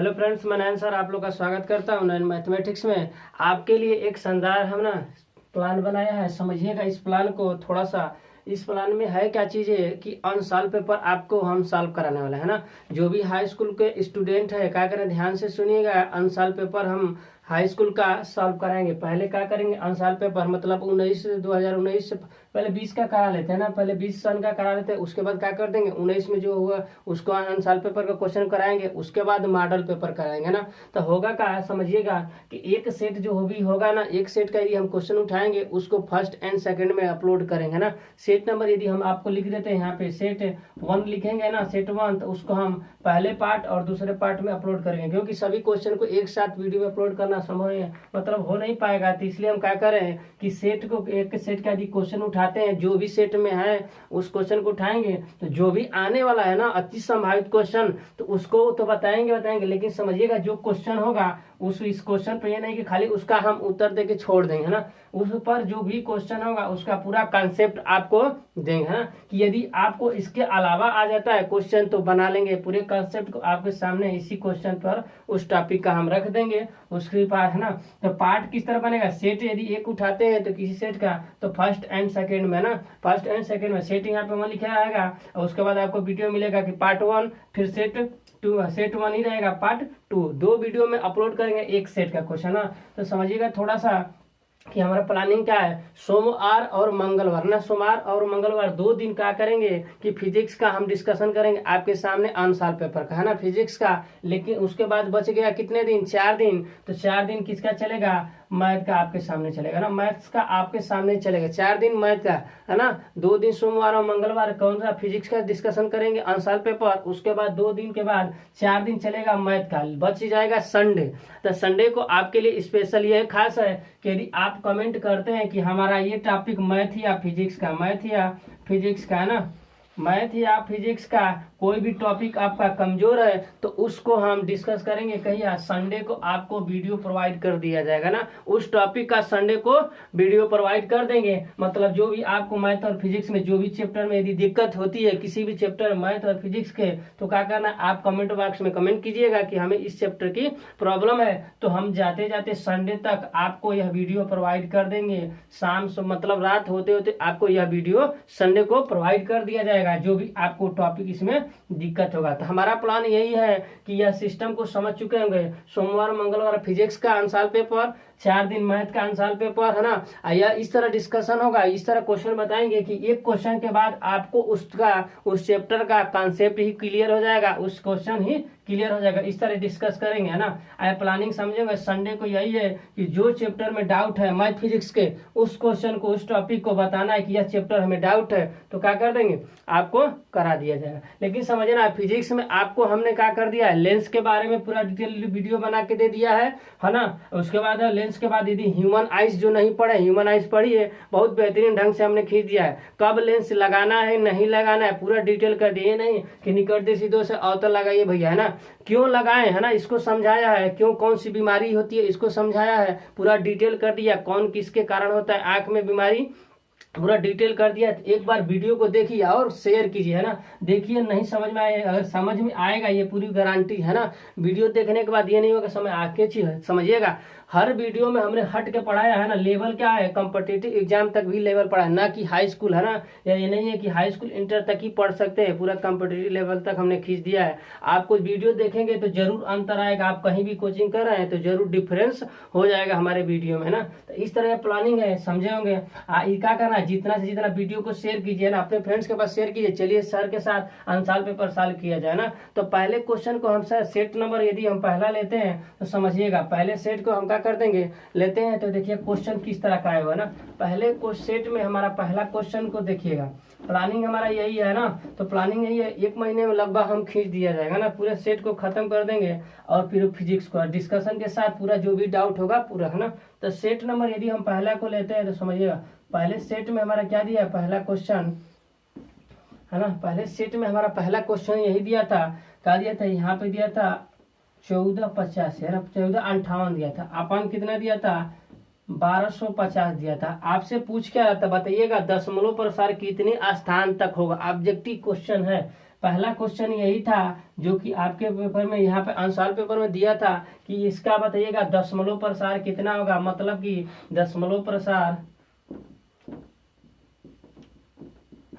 Hello friends, मैं नयन sir आप लोग का स्वागत करता हूं नयन मैथमेटिक्स में। आपके लिए एक शानदार हम ना प्लान बनाया है। समझिएगा इस प्लान को थोड़ा सा। इस प्लान में है क्या चीज़ें कि अनसॉल्व पेपर आपको हम सॉल्व कराने वाला है ना। जो भी हाई स्कूल के स्टूडेंट है क्या करें, ध्यान से सुनिएगा। अनसॉल्व पेपर हम हाई स्कूल का सॉल्व कराएंगे। पहले क्या करेंगे, अनसॉल्व पेपर मतलब 2019 से पहले 20 का करा लेते हैं ना। पहले 20 सन का करा लेते हैं, उसके बाद क्या कर देंगे 19 में जो हुआ उसको अनसॉल्व पेपर का क्वेश्चन कराएंगे। उसके बाद मॉडल पेपर कराएंगे ना। तो होगा क्या, समझिएगा कि एक सेट जो भी होगा ना, एक सेट का यदि हम क्वेश्चन उठाएंगे उसको फर्स्ट एंड सेकंड में अपलोड करेंगे ना। सेट नंबर यदि हम आपको लिख देते हैं यहाँ पे, सेट 1 लिखेंगे ना, सेट 1, तो उसको हम पहले पार्ट और दूसरे पार्ट में अपलोड करेंगे। क्योंकि सभी क्वेश्चन को एक साथ वीडियो में अपलोड करना संभव है, मतलब हो नहीं पाएगा। तो इसलिए हम क्या करें कि सेट को एक सेट का यदि क्वेश्चन उठाते हैं, जो भी सेट में है उस क्वेश्चन को उठाएंगे, तो जो भी आने वाला है ना अति संभावित क्वेश्चन, तो उसको तो बताएंगे। लेकिन समझिएगा जो क्वेश्चन होगा उस इस क्वेश्चन पे ये नहीं कि खाली उसका हम उत्तर दे के छोड़ देंगे, है ना। उस पर जो भी क्वेश्चन होगा उसका पूरा कॉन्सेप्ट आपको देंगे, है ना। कि यदि आपको इसके अलावा आ जाता है क्वेश्चन तो बना लेंगे। पूरे कॉन्सेप्ट को आपके सामने इसी क्वेश्चन पर उस टॉपिक का हम रख देंगे। उसके बाद है ना, तो पार्ट किस तरह बनेगा, सेट यदि एक उठाते हैं तो किसी सेट का, तो फर्स्ट एंड सेकेंड में ना, फर्स्ट एंड सेकेंड में सेट यहाँ पे 1 लिखा आएगा। और उसके बाद आपको वीडियो मिलेगा कि पार्ट 1, फिर सेट 1 ही रहेगा, पार्ट 2। 2 वीडियो में अपलोड करेंगे एक सेट का क्वेश्चन ना। तो समझिएगा थोड़ा सा कि हमारा प्लानिंग क्या है। सोमवार और मंगलवार ना, सोमवार और मंगलवार 2 दिन क्या करेंगे कि फिजिक्स का हम डिस्कशन करेंगे आपके सामने, अनसॉल्व पेपर का, है ना, फिजिक्स का। लेकिन उसके बाद बच गया कितने दिन, 4 दिन। तो 4 दिन किसका चलेगा, मैथ का आपके सामने चलेगा ना। मैथ्स का आपके सामने चलेगा 4 दिन मैथ का, है ना। 2 दिन सोमवार और मंगलवार कौन सा, फिजिक्स का डिस्कशन करेंगे, अनसॉल्व पेपर। उसके बाद 2 दिन के बाद 4 दिन चलेगा मैथ का, बच जाएगा संडे। तो संडे को आपके लिए स्पेशल ये खास है कि यदि आप कमेंट करते हैं कि हमारा ये टॉपिक मैथ या फिजिक्स का, मैथ या फिजिक्स का, है ना, मैथ या फिजिक्स का कोई भी टॉपिक आपका कमजोर है तो उसको हम डिस्कस करेंगे कहीं। संडे को आपको वीडियो प्रोवाइड कर दिया जाएगा ना, उस टॉपिक का संडे को वीडियो प्रोवाइड कर देंगे। मतलब जो भी आपको मैथ और फिजिक्स में जो भी चैप्टर में यदि दिक्कत होती है, किसी भी चैप्टर मैथ और फिजिक्स के, तो क्या करना, आप कमेंट बॉक्स में कमेंट कीजिएगा कि हमें इस चैप्टर की प्रॉब्लम है। तो हम जाते जाते संडे तक आपको यह वीडियो प्रोवाइड कर देंगे। शाम से मतलब रात होते होते आपको यह वीडियो संडे को प्रोवाइड कर दिया जाएगा, जो भी आपको टॉपिक इसमें दिक्कत होगा। तो हमारा प्लान यही है कि यह सिस्टम को समझ चुके होंगे। सोमवार मंगलवार फिजिक्स का अनसॉल्व पेपर, 4 दिन मैथ का अनसॉल्व पेपर, है ना। या इस तरह डिस्कशन होगा, इस तरह क्वेश्चन बताएंगे कि एक क्वेश्चन के बाद आपको उसका उस चैप्टर का कॉन्सेप्ट ही क्लियर हो जाएगा, उस क्वेश्चन ही क्लियर हो जाएगा। इस तरह डिस्कस करेंगे, है ना। प्लानिंग समझेंगे। संडे को यही है कि जो चैप्टर में डाउट है मैथ फिजिक्स के, उस क्वेश्चन को, उस टॉपिक को बताना है कि यह चैप्टर हमें डाउट है, तो क्या कर देंगे, आपको करा दिया जाएगा। लेकिन समझना, फिजिक्स में आपको हमने क्या कर दिया है, लेंस के बारे में पूरा डिटेल वीडियो बना के दे दिया है ना। उसके बाद लेंस के बाद यदि ह्यूमन आइज जो नहीं पढ़े, ह्यूमन आइज पढ़िए, बहुत बेहतरीन ढंग से हमने खींच दिया है। कब लेंस लगाना है नहीं लगाना है पूरा डिटेल कर दिए, नहीं कि निकट सीधो से अवतल लगाइए भैया, है ना, क्यों लगाए, है ना, इसको समझाया है। क्यों, कौन सी बीमारी होती है इसको समझाया है, पूरा डिटेल कर दिया। कौन किसके कारण होता है आंख में बीमारी, पूरा डिटेल कर दिया। एक बार वीडियो को देखिए और शेयर कीजिए, है ना। देखिए नहीं समझ में आए, अगर समझ में आएगा ये पूरी गारंटी है ना। वीडियो देखने के बाद ये नहीं होगा समझ आके चीज समझिएगा। हर वीडियो में हमने हट के पढ़ाया है ना। लेवल क्या है, कॉम्पिटिटिव एग्जाम तक भी लेवल पढ़ा है, ना कि हाई स्कूल, है ना। या ये नहीं है कि हाई स्कूल इंटर तक ही पढ़ सकते हैं, पूरा कॉम्पिटिटिव लेवल तक हमने खींच दिया है। आप कुछ वीडियो देखेंगे तो जरूर अंतर आएगा। आप कहीं भी कोचिंग कर रहे हैं तो जरूर डिफरेंस हो जाएगा हमारे वीडियो में, है ना। तो इस तरह प्लानिंग है, समझे होंगे। क्या करना है, जितना से जितना वीडियो को शेयर कीजिए ना, अपने फ्रेंड्स के पास शेयर कीजिए। चलिए सर के साथ अनसॉल्व पेपर सॉल्व किया जाए ना। तो पहले क्वेश्चन को हम सर सेट नंबर यदि हम पहला लेते हैं तो समझिएगा, पहले सेट को हम क्या कर देंगे, लेते हैं। तो देखिए क्वेश्चन किस तरह का आएगा ना। पहले सेट में हमारा पहला क्वेश्चन को देखिएगा। प्लानिंग हमारा यही है ना। तो प्लानिंग यही है, 1 महीने में लगभग हम खींच दिया जाएगा ना, पूरे सेट को खत्म कर देंगे। और फिर फिजिक्स को डिस्कशन के साथ पूरा जो भी डाउट होगा पूरा, है ना। तो सेट नंबर यदि हम पहला को लेते हैं तो समझिएगा, पहले सेट में हमारा क्या दिया है, पहला क्वेश्चन, है ना। पहले सेट में हमारा पहला क्वेश्चन यही दिया था, क्या दिया था, यहाँ पे दिया था 1450, है ना, 1458 दिया था। अपन कितना दिया था, 1250 दिया था। आपसे पूछ क्या रहा था बताइएगा, दशमलव प्रसार कितने स्थान तक होगा। ऑब्जेक्टिव क्वेश्चन है, पहला क्वेश्चन यही था जो कि आपके पेपर में यहाँ पे अंशाल पेपर में दिया था कि इसका बताइएगा दशमलव प्रसार कितना होगा, मतलब कि दशमलव प्रसार,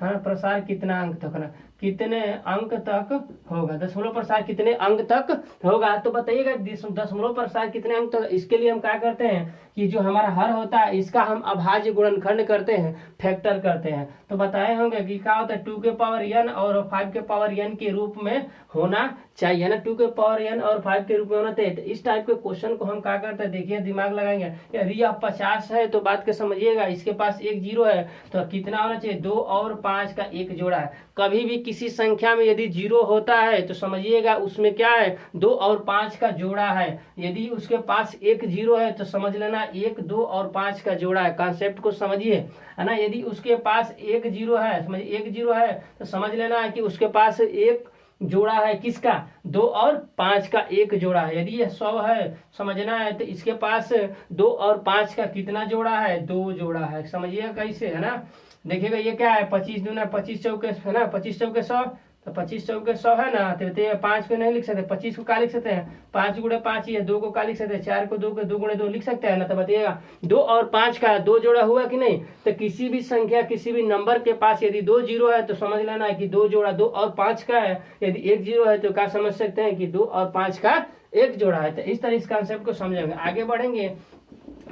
हाँ, प्रसार कितना अंक तक ना, कितने अंक तक होगा, दशमलव प्रसार कितने अंक तक होगा। तो बताइएगा दशमलव प्रसार कितने अंक तक। इसके लिए हम क्या करते हैं कि जो हमारा हर होता है इसका हम अभाज्य गुणनखंड करते हैं, फैक्टर करते हैं। तो बताए होंगे कि क्या होता है 2 के पावर n और 5 के पावर n के रूप में होना चाहिए ना, 2 के पावर n और 5 के रूप में होना चाहिए। तो इस टाइप के क्वेश्चन को हम क्या करते हैं, देखिए दिमाग लगाएंगे। यदि यह 50 है तो बात के समझिएगा, इसके पास एक जीरो है तो कितना होना चाहिए, 2 और 5 का एक जोड़ा है। कभी भी किसी संख्या में यदि जीरो होता है तो समझिएगा उसमें क्या है, 2 और 5 का जोड़ा है। यदि उसके पास एक जीरो है तो समझ लेना 1, 2 और 5 का जोड़ा है। कॉन्सेप्ट को समझिए, है ना। यदि उसके पास एक जीरो है, समझिए एक जीरो है तो समझ लेना है कि उसके पास एक जोड़ा है, किसका, 2 और 5 का एक जोड़ा है। यदि यह 100 है समझना है तो इसके पास 2 और 5 का कितना जोड़ा है, 2 जोड़ा है। समझिएगा कैसे, है ना। देखिएगा ये क्या है, 25 दूना 25 चौके, है ना, 25 चौके 100, तो 25 चौके 100 है ना। तो 5 को नहीं लिख सकते, 25 को क्या लिख सकते हैं, 5 गुणे 5 ही है, 2 को क्या लिख सकते हैं, 4 को 2 के 2 गुणे 2 लिख सकते हैं ना। तो बताइएगा 2 और 5 का 2 जोड़ा हुआ कि नहीं। तो किसी भी संख्या, किसी भी नंबर के पास यदि 2 जीरो है तो समझ लेना है कि 2 जोड़ा 2 और 5 का है। यदि एक जीरो है तो क्या समझ सकते हैं कि 2 और 5 का एक जोड़ा है। तो इस तरह इस कॉन्सेप्ट को समझेंगे, आगे बढ़ेंगे।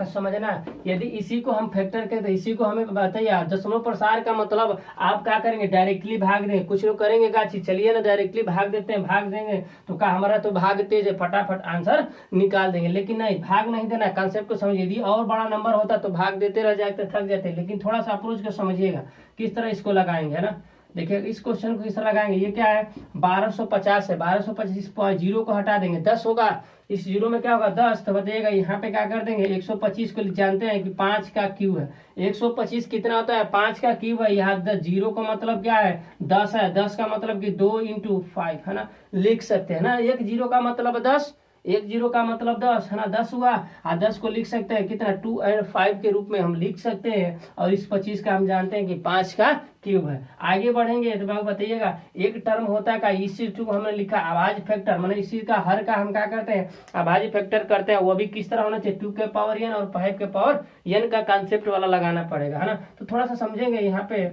समझना, यदि इसी को हम फैक्टर कहते हैं, इसी को हमें बताइए दशमलव प्रसार का मतलब आप क्या करेंगे, डायरेक्टली भाग देंगे। कुछ लोग करेंगे क्या चीज, चलिए ना डायरेक्टली भाग देते हैं, भाग देंगे तो क्या हमारा तो भाग तेज है, फटाफट आंसर निकाल देंगे। लेकिन नहीं, भाग नहीं देना, कॉन्सेप्ट को समझिए। यदि और बड़ा नंबर होता तो भाग देते रह जाते, थक जाते। लेकिन थोड़ा सा अप्रोच को समझिएगा किस तरह इसको लगाएंगे, है ना। देखिए इस क्वेश्चन को किस तरह लगाएंगे, ये क्या है 1250 है, 1250 जीरो को हटा देंगे, 10 होगा, इस जीरो में क्या होगा 10। तो बताइएगा यहाँ पे क्या कर देंगे, 125 को जानते हैं कि 5 का क्यूब है। 125 कितना होता है, 5 का क्यूब है। यहाँ 10 जीरो का मतलब क्या है, 10 है, 10 का मतलब कि 2 × 5, है ना, लिख सकते हैं ना। एक जीरो का मतलब 10, एक जीरो का मतलब 10, है ना, 10 हुआ। और 10 को लिख सकते हैं कितना, 2 और 5 के रूप में हम लिख सकते हैं। और इस 25 का हम जानते हैं कि 5 का क्यूब है। आगे बढ़ेंगे तो बताइएगा एक टर्म होता है का, इस चीज को हमने लिखा अभाज्य फैक्टर, मतलब इसी का हर का हम क्या करते हैं, अभाज्य फैक्टर करते हैं। वो भी किस तरह होना चाहिए, 2 के पावर n और 5 के पावर n का कॉन्सेप्ट वाला लगाना पड़ेगा, है ना। तो थोड़ा सा समझेंगे यहाँ पे,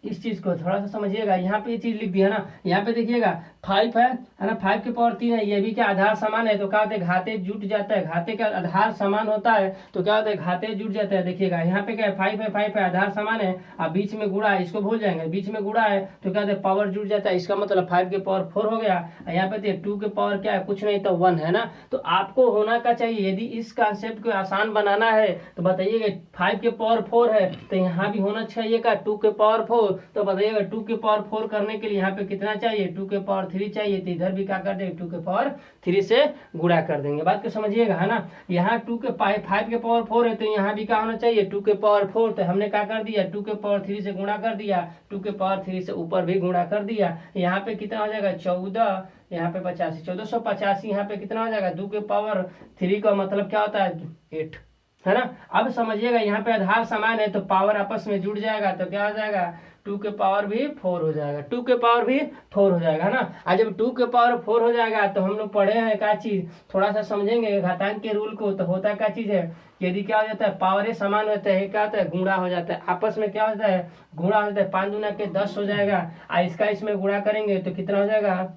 इस चीज को थोड़ा सा समझिएगा। यहाँ पे ये चीज लिख दिया ना, यहाँ पे देखिएगा 5 है ना, 5 के पावर 3 है। ये भी क्या आधार समान है तो क्या होता है, घाते जुट जाता है। घाते का आधार समान होता है तो क्या होता है, घाते जुट जाता है। देखिएगा यहाँ पे क्या है, 5 है, 5 है, आधार समान है, अब बीच में गुणा है, इसको भूल जाएंगे, बीच में गुणा है तो क्या होता है, पावर जुट जाता है। इसका मतलब 5 के पावर 4 हो गया। यहाँ पे 2 के पावर क्या है, कुछ नहीं तो 1 है ना। तो आपको होना क्या चाहिए, यदि इस कॉन्सेप्ट को आसान बनाना है तो बताइएगा 5 के पावर 4 है तो यहाँ भी होना चाहिए का 2 के पावर 4। तो बताइएगा 2 के पावर 4 करने के लिए यहाँ पे कितना चाहिए, 2 के पावर 3 चाहिए। तो इधर भी क्या कर देंगे, 2 के पावर 3 से गुणा कर देंगे। बात को समझिएगा, है ना। यहाँ 5 के पावर 4 है तो यहाँ भी क्या होना चाहिए, 2 के पावर 4। तो हमने क्या कर दिया, 2 के पावर 3 से गुणा कर दिया, 2 के पावर 3 से ऊपर भी गुणा कर दिया। यहाँ पे कितना हो जाएगा 14, यहाँ पे 85, 1485। यहाँ पे कितना हो जाएगा, 2 के पावर 3 का मतलब क्या होता है 8, है ना। अब समझिएगा यहाँ पे आधार समान है तो पावर आपस में जुड़ जाएगा तो क्या हो जाएगा, 2 के पावर भी 4 हो जाएगा, 2 के पावर भी 4 हो जाएगा, है ना। और जब 2 के पावर 4 हो जाएगा तो हम लोग पढ़े हैं क्या चीज, थोड़ा सा समझेंगे घातांक के रूल को। तो होता क्या चीज है, यदि क्या हो जाता है, पावरें समान होते हैं, क्या होता है, गुणा हो जाता है। आपस में क्या होता है, गुणा हो जाता है। 5 दूना के 10 हो जाएगा, और इसका इसमें गुणा करेंगे तो कितना हो जाएगा,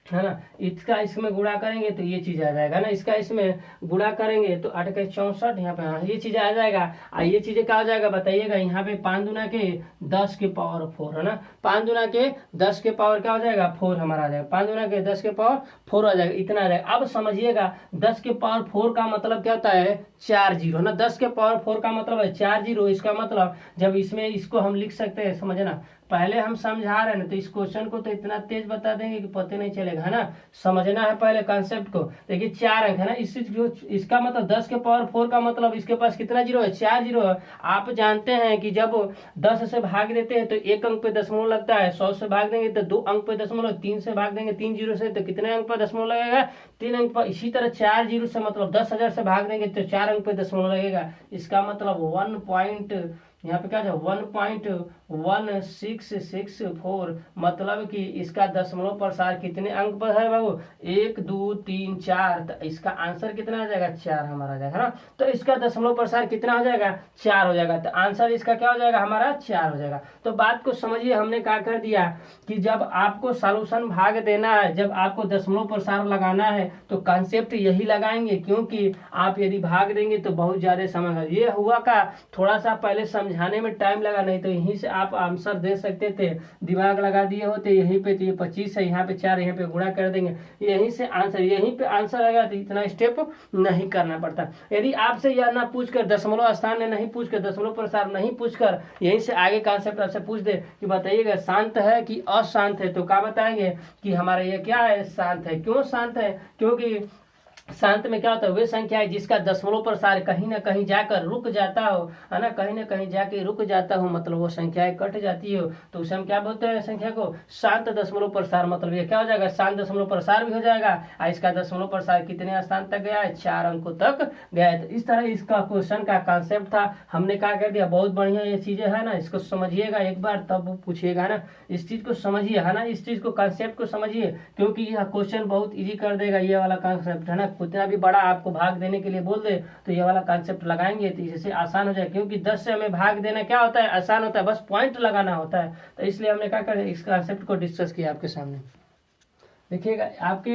है ना। इसका इसमें गुणा करेंगे तो ये चीज आ जाएगा ना, इसका इसमें गुणा करेंगे तो 8 के 64, यहाँ पे हाँ ये चीज आ जाएगा। और ये चीजें क्या हो जाएगा बताइएगा, यहाँ पे 5 दूना के 10 के पावर 4, है ना। 5 दूना के 10 के पावर क्या हो जाएगा 4 हमारा आ जाएगा, 5 दूना के 10 के पावर 4 आ जाएगा, इतना आ जाएगा। अब समझिएगा 10 के पावर 4 का मतलब क्या होता है, 4 जीरो, ना। 10 के पावर 4 का मतलब है 4 जीरो। इसका मतलब जब इसमें इसको हम लिख सकते हैं, समझना, पहले हम समझा रहे हैं ना तो इस क्वेश्चन को तो इतना तेज बता देंगे कि पता नहीं चलेगा, है ना। समझना है पहले कॉन्सेप्ट को। देखिए 4 अंक है ना, इसका मतलब 10 के पावर 4 का मतलब इसके पास कितना जीरो है, 4 जीरो है। आप जानते हैं कि जब 10 से भाग देते हैं तो 1 अंक पे दशमलव लगता है, 100 से भाग देंगे तो 2 अंक पे दशमलव, 3 से भाग देंगे 3 जीरो से तो कितने अंक पर दशमलव लगेगा, 3 अंक पर। इसी तरह 4 जीरो से मतलब 10,000 से भाग देंगे तो 4 अंक पे दशमलव लगेगा। इसका मतलब यहाँ पे क्या है 1.1664, मतलब कि इसका दशमलव प्रसार कितने अंक पर है बाबू, 1 2 3 4, तो इसका आंसर कितना आ जाएगा 4 हमारा आ जाएगा ना। तो इसका दशमलव प्रसार कितना हो जाएगा 4 हो जाएगा, तो आंसर इसका क्या हो जाएगा हमारा 4 हो जाएगा। तो बात को समझिए, हमने क्या कर दिया कि जब आपको सॉल्यूशन भाग देना है, जब आपको दशमलव प्रसार लगाना है तो कॉन्सेप्ट यही लगाएंगे, क्योंकि आप यदि भाग देंगे तो बहुत ज्यादा समय है। ये हुआ का थोड़ा सा पहले समझाने में टाइम लगा, नहीं तो यहीं से आप आंसर दे सकते थे, दिमाग लगा दिए होते यहीं पे, तो ये 25 है, यहाँ पे 4, यहाँ पे गुणा कर देंगे, यहीं से आंसर, यहीं पे आंसर आएगा, तो इतना स्टेप नहीं करना पड़ता। यदि आपसे यह ना पूछ कर दशमलव स्थान में नहीं पूछ कर, दशमलव प्रसार नहीं पूछ कर, यहीं से आगे कॉन्सेप्ट आपसे पूछ दे कि बताइएगा शांत है कि अशांत है, तो क्या बताएंगे कि हमारा ये क्या है शांत है। क्यों शांत है, क्योंकि शांत में क्या होता है, वे संख्या है जिसका दशमलव प्रसार कहीं ना कहीं जाकर रुक जाता हो, है ना, कहीं ना कहीं जाके रुक जाता हो, मतलब वो संख्याएं कट जाती हो, तो उसे हम क्या बोलते हैं संख्या को, शांत दशमलव प्रसार। मतलब ये क्या हो जाएगा, शांत दशमलव प्रसार भी हो जाएगा, और इसका दशमलव प्रसार कितने स्थान तक गया है, 4 अंकों तक गया है। तो इस तरह इसका क्वेश्चन का कॉन्सेप्ट था, हमने क्या कर दिया, बहुत बढ़िया ये चीजें है ना, इसको समझिएगा एक बार तब पूछिएगा ना, इस चीज को समझिए, है ना, इस चीज को कॉन्सेप्ट को समझिए, क्योंकि यह क्वेश्चन बहुत इजी कर देगा ये वाला कॉन्सेप्ट, है ना। कितना भी बड़ा आपको भाग देने के लिए बोल दे तो ये वाला कॉन्सेप्ट लगाएंगे तो इससे आसान हो जाए, क्योंकि 10 से हमें भाग देना क्या होता है, आसान होता है, बस पॉइंट लगाना होता है। तो इसलिए हमने क्या कर इस कॉन्सेप्ट को डिस्कस किया आपके सामने। देखिएगा आपके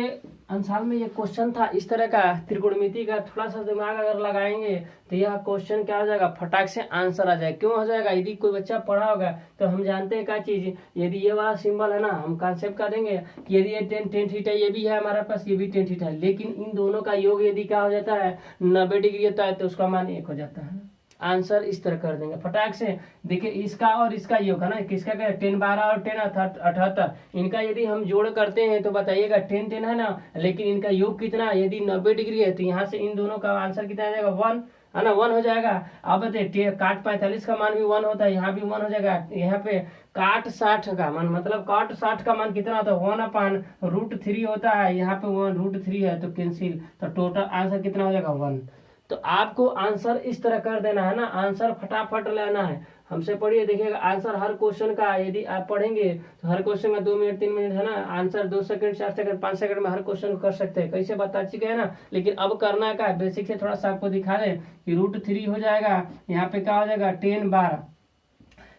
अंशाल में ये क्वेश्चन था इस तरह का, त्रिकोणमिति का थोड़ा सा दिमाग अगर लगाएंगे तो यह क्वेश्चन क्या हो जाएगा, फटाक से आंसर आ जाएगा। क्यों हो जाएगा, यदि कोई बच्चा पढ़ा होगा तो हम जानते हैं क्या चीज, यदि ये वाला सिंबल है ना, हम कॉन्सेप्ट का देंगे कि यदि ये टेन थीटा ये भी है हमारे पास, ये भी टेन थीटा है, लेकिन इन दोनों का योग यदि क्या हो जाता है 90 डिग्री होता है, तो उसका मान 1 हो जाता है। आंसर इस तरह कर देंगे फटाक से। देखिए इसका और इसका योग है ना, किसका क्या 10 12 और 10 78, इनका यदि हम जोड़ करते हैं तो बताइएगा 10 10 है ना, लेकिन इनका योग कितना, यदि 90 डिग्री है तो यहाँ से इन दोनों का आंसर कितना आ जाएगा 1, है ना, 1 हो जाएगा। अब बताइए काट 45 का मान भी 1 होता है, यहाँ भी 1 हो जाएगा। यहाँ पे काट 60 का मान, मतलब काट 60 का मान कितना होता है 1/√3 होता है, यहाँ पे 1√3 है तो कैंसिल, तो टोटल आंसर कितना हो जाएगा 1। तो आपको आंसर इस तरह कर देना है ना, आंसर फटाफट लेना है। हमसे पढ़िए, देखिएगा आंसर हर क्वेश्चन का यदि आप पढ़ेंगे तो हर क्वेश्चन में 2 मिनट 3 मिनट है ना, आंसर 2 सेकंड 4 सेकंड 5 सेकंड में हर क्वेश्चन कर सकते हैं, कैसे बता चुके हैं ना। लेकिन अब करना क्या है, बेसिक से थोड़ा सा आपको दिखा दें कि √3 हो जाएगा, यहाँ पे क्या हो जाएगा 10 12,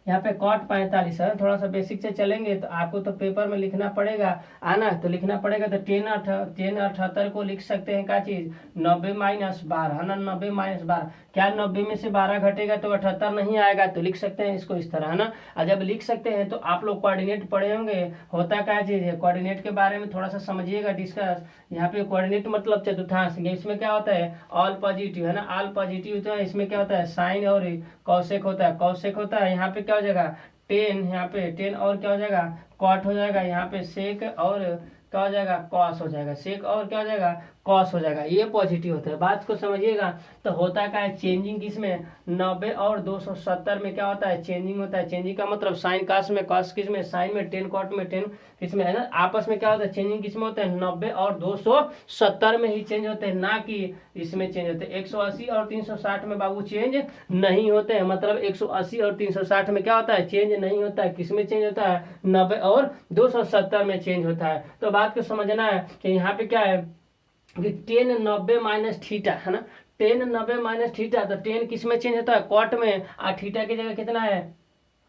यहाँ पे कॉट 45 है। थोड़ा सा बेसिक से चलेंगे तो आपको तो पेपर में लिखना पड़ेगा, आना तो लिखना पड़ेगा, तो 10 78 को लिख सकते हैं क्या चीज 90 - 12, है ना, 90 - 12, क्या 90 में से 12 घटेगा तो 78 नहीं आएगा, तो लिख सकते हैं इसको इस तरह, है ना। और जब लिख सकते हैं तो आप लोग कोऑर्डिनेट पढ़े होंगे, होता क्या चीज है, कोऑर्डिनेट के बारे में थोड़ा सा समझिएगा डिस्कस। यहाँ पे कोऑर्डिनेट मतलब चतुर्थांश, इसमें क्या होता है ऑल पॉजिटिव, है ना, ऑल पॉजिटिव होता है, इसमें क्या होता है साइन और कौशिक होता है, कौशिक होता है। यहाँ पे क्या हो जाएगा 10, यहाँ पे 10 और क्या हो जाएगा कॉट हो जाएगा, यहाँ पे सेक और क्या हो जाएगा कॉस हो जाएगा, सेक और क्या हो जाएगा कॉस हो जाएगा, ये पॉजिटिव होता है। बात को समझिएगा। तो होता क्या है चेंजिंग किसमें 90 और 270 में क्या होता है चेंजिंग होता है, चेंजिंग का मतलब साइन कास में, कास किसमें साइन में, 10 कॉट में 10 इसमें, है ना, आपस में क्या होता है चेंजिंग किसमें होता है 90 और 270 में ही चेंज होते हैं, ना कि इसमें चेंज होते हैं। 180 और 360 में बाबू चेंज नहीं होते हैं, मतलब 180 और 360 में क्या होता है चेंज नहीं होता है, किसमें चेंज होता है 90 और 270 में चेंज होता है। तो बात को समझना है कि यहाँ पे क्या है कि 10 90 माइनस थीटा, है ना, 10 90 माइनस थीटा, तो 10 किस में चेंज होता है कॉट में, और थीटा की जगह कितना है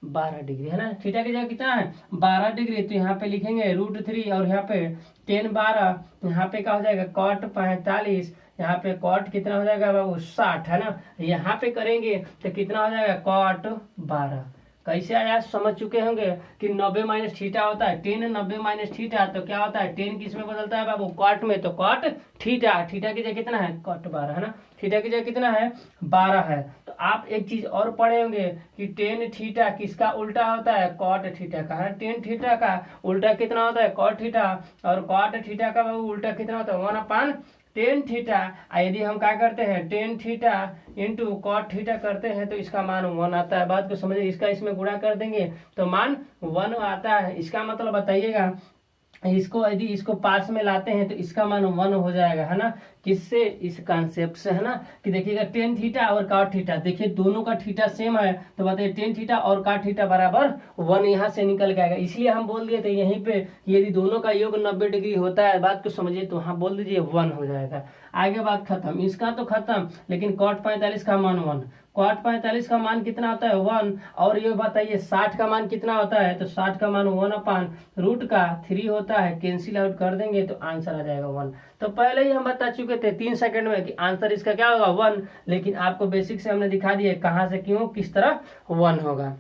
12 डिग्री, है ना, थीटा की जगह कितना है 12 डिग्री। तो यहाँ पे लिखेंगे √3 और यहाँ पे 10 12, यहाँ पे क्या हो जाएगा कॉट 45, यहाँ पे कॉट कितना हो जाएगा बाबू 60, है ना, यहाँ पे करेंगे तो कितना हो जाएगा कॉट 12। कैसे आया समझ चुके होंगे कि 90 माइनस थीटा होता है 10 90 माइनस थीटा, तो क्या होता है 10 किस में बदलता है बाबू कॉट में, तो कॉट थीटा, थीटा की जगह कितना है कॉट 12, है ना, थीटा की जगह कितना है 12 है। तो आप एक चीज और पढ़े होंगे कि 10 थीटा किसका उल्टा होता है कॉट थीटा का, है 10 थीटा का उल्टा कितना होता है कॉट थीटा, और कॉट थीटा का बाबू उल्टा कितना होता है 1/10 थीटा। यदि हम क्या करते हैं 10 थीटा इंटू कॉट थीटा करते हैं तो इसका मान 1 आता है। बात को समझिए, इसका इसमें गुणा कर देंगे तो मान 1 आता है। इसका मतलब बताइएगा इसको यदि इसको पास में लाते हैं तो इसका मान 1 हो जाएगा, है ना। किससे? इस कॉन्सेप्ट से, है ना, कि देखिएगा टेन थीटा और कॉट थीटा, देखिए दोनों का थीटा सेम है, तो बताइए टेन थीटा और कॉट थीटा बराबर 1 यहाँ से निकल के आएगा। इसलिए हम बोल दिए थे यहीं पे यदि दोनों का योग 90 डिग्री होता है, बात को समझिए, तो वहाँ बोल दीजिए 1 हो जाएगा। आगे बात खत्म, इसका तो खत्म, लेकिन कॉट 45 का मान 1, कॉट 45 का मान कितना होता है? 1। और ये बताइए 60 का मान कितना होता है? तो 60 का मान 1/√3 होता है, कैंसिल आउट कर देंगे तो आंसर आ जाएगा 1। तो पहले ही हम बता चुके थे 3 सेकंड में कि आंसर इसका क्या होगा? 1। लेकिन आपको बेसिक से हमने दिखा दिया कहाँ से क्यों किस तरह 1 होगा।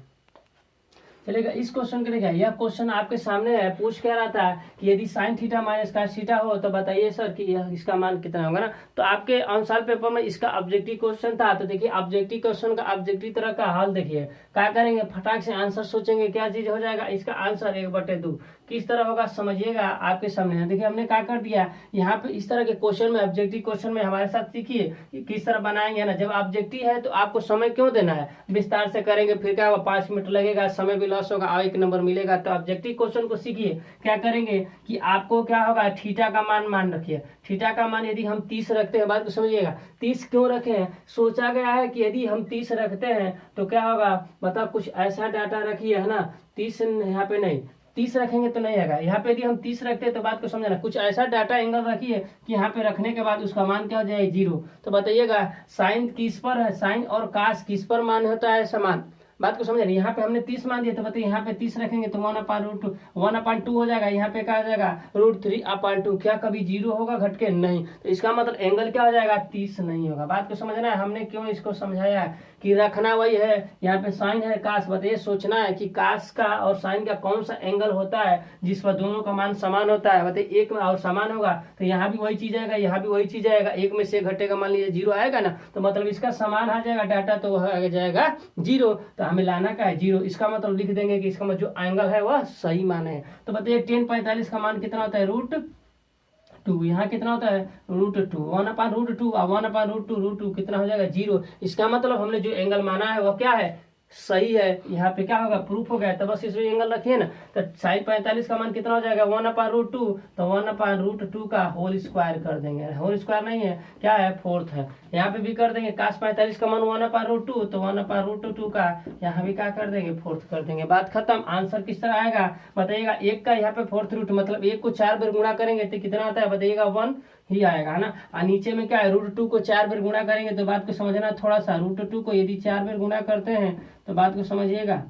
चलेगा, इस क्वेश्चन को देखिए, यह क्वेश्चन आपके सामने है, पूछ क्या रहा था कि यदि sine theta minus cos theta हो तो बताइए सर कि यह इसका मान कितना होगा ना। तो आपके ऑन-साल पेपर में इसका ऑब्जेक्टिव क्वेश्चन था, तो देखिए ऑब्जेक्टिव क्वेश्चन का ऑब्जेक्टिव तरह का हल देखिए क्या करेंगे, फटाक से आंसर सोचेंगे, क्या चीज हो जाएगा? इसका आंसर 1/2 किस तरह होगा समझिएगा, आपके सामने है। देखिए हमने क्या कर दिया यहाँ पे, इस तरह के क्वेश्चन में, ऑब्जेक्टिव क्वेश्चन में हमारे साथ सीखिए कि किस तरह बनाएंगे ना। जब ऑब्जेक्टिव है तो आपको समय क्यों देना है, विस्तार से करेंगे, फिर क्या होगा 5 मिनट लगेगा, समय भी लॉस होगा और 1 नंबर मिलेगा। तो ऑब्जेक्टिव क्वेश्चन को सीखिए, क्या करेंगे कि आपको क्या होगा, थीटा का मान रखिए। थीटा का मान यदि हम 30 रखते हैं, बात को समझिएगा, 30 क्यों रखे हैं? सोचा गया है कि यदि हम 30 रखते हैं तो क्या होगा, मतलब कुछ ऐसा डाटा रखिए, है ना। 30 यहाँ पे नहीं, 30 रखेंगे तो नहीं आएगा। यहाँ पे यदि हम 30 रखते हैं तो बात को समझना, कुछ ऐसा डाटा एंगल रखिए कि यहाँ पे रखने के बाद उसका मान क्या हो जाए? 0। तो बताइएगा साइन किस पर है? साइन और कास किस पर मान होता है? समान। बात को समझ रहे, यहाँ पे हमने 30 मान दिया, तो बताइए यहाँ पे 30 रखेंगे तो 1/√2 हो जाएगा। यहाँ पे क्या हो जाएगा? √3/2। क्या कभी 0 होगा घट के? नहीं। तो इसका मतलब एंगल क्या हो जाएगा? 30 नहीं होगा। बात को समझना है, हमने क्यों इसको समझाया कि रखना वही है। यहाँ पे साइन है, कास, बताइए सोचना है कि कास का और साइन का कौन सा एंगल होता है जिस पर दोनों का मान समान होता है। बताइए एक में और समान होगा तो यहाँ भी वही चीज आएगा, यहाँ भी वही चीज आएगा, एक में से घटेगा, मान लीजिए 0 आएगा ना, तो मतलब इसका समान आ जाएगा डाटा, तो वह आ जाएगा 0। तो हमें लाना का है 0, इसका मतलब लिख देंगे कि इसका जो एंगल है वह सही मान है। तो बताइए tan 45 का मान कितना होता है? √2। यहाँ कितना होता है? √2। 1/√2 और 1/√2 कितना हो जाएगा? 0। इसका मतलब हमने जो एंगल माना है वह क्या है? सही है। यहाँ पे क्या होगा? प्रूफ हो गया। तो बस इसमें एंगल रखिए ना। तो साइन 45 का मान कितना हो जाएगा? 1/√2। तो 1/√2 का होल स्क्वायर कर देंगे, होल स्क्वायर नहीं है, क्या है? 4th है। यहाँ पे भी कर देंगे कास 45 का मान 1/√2, तो 1/√2 का यहाँ भी क्या कर देंगे? 4th कर देंगे। बात खत्म। आंसर किस तरह आएगा बताइएगा? 1 का यहाँ पे 4th रूट, मतलब 1 को 4 बार गुणा करेंगे तो कितना आता है बताइएगा? 1 ही आएगा, है ना। और नीचे में क्या है? √2 को 4 बार गुणा करेंगे, तो बात को समझना थोड़ा सा, √2 को यदि 4 बार गुणा करते हैं तो बात को समझिएगा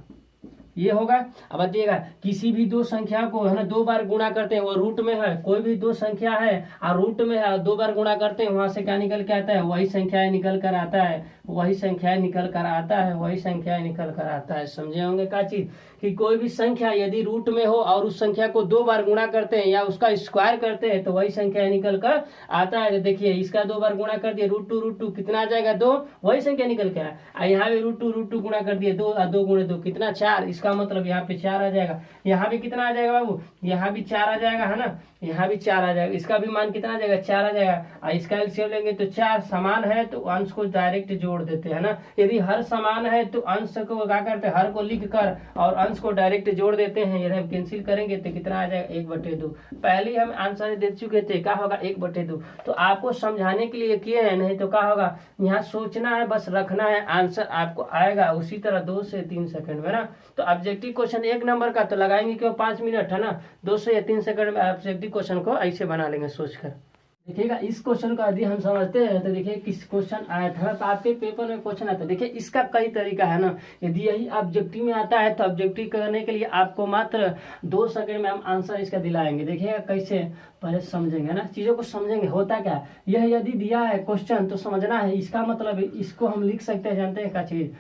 ये होगा। अब बताइएगा किसी भी दो संख्या को, है ना, 2 बार गुणा करते हैं, वो रूट में है, कोई भी 2 संख्या है और रूट में है, 2 बार गुणा करते हैं, वहां से क्या निकल के आता है? वही संख्याएं निकल कर आता है, वही संख्याएं निकल कर आता है, वही संख्याएं निकल कर आता है। समझे होंगे क्या चीज, कि कोई भी संख्या यदि रूट में हो और उस संख्या को 2 बार गुणा करते हैं या उसका स्क्वायर करते हैं तो वही संख्या निकल कर आता है। तो देखिए इसका 2 बार गुणा कर दिए, √2 कितना आ जाएगा? 2, वही संख्या निकल के आया। यहाँ भी √2 गुणा कर दिए, 2 और 2 गुणे 2 कितना? 4। इसका मतलब यहाँ पे 4 आ जाएगा। यहाँ भी कितना आ जाएगा बाबू? यहाँ भी 4 आ जाएगा, है ना। यहाँ भी 4 आ जाएगा। इसका भी मान कितना आ जाएगा? 4 आ जाएगा। और इसका एलसीएम लेंगे तो 4 समान है तो अंश को डायरेक्ट जोड़ देते हैं ना। यदि हर समान है तो अंश को क्या करते हैं? हर को लिख कर और अंश को डायरेक्ट जोड़ देते हैं। यदि हम कैंसिल करेंगे तो कितना आ जाएगा? 1/2। पहले हम आंसर दे चुके थे, क्या होगा? 1/2। तो आपको समझाने के लिए किए हैं, नहीं तो क्या होगा? यहाँ सोचना है, बस रखना है, आंसर आपको आएगा उसी तरह 2 से 3 सेकंड में ना। तो ऑब्जेक्टिव क्वेश्चन 1 नंबर का तो लगाएंगे क्यों 5 मिनट, है ना। 2 से या 3 सेकंड में ऑब्जेक्टिव क्वेश्चन को ऐसे बना लेंगे सोचकर। देखिएगा इस क्वेश्चन का यदि हम समझते हैं तो देखिए किस क्वेश्चन आया था, तो आपके पेपर में क्वेश्चन आता है। देखिए इसका कई तरीका है ना। यदि यही ऑब्जेक्टिव में आता है तो ऑब्जेक्टिव करने के लिए आपको मात्र 2 सेकंड में हम आंसर इसका दिलाएंगे। देखिएगा कैसे, पहले समझेंगे ना, चीजों को समझेंगे। होता क्या है, यह यदि दिया है क्वेश्चन तो समझना है, इसका मतलब इसको हम लिख सकते हैं, जानते हैं क्या चीज?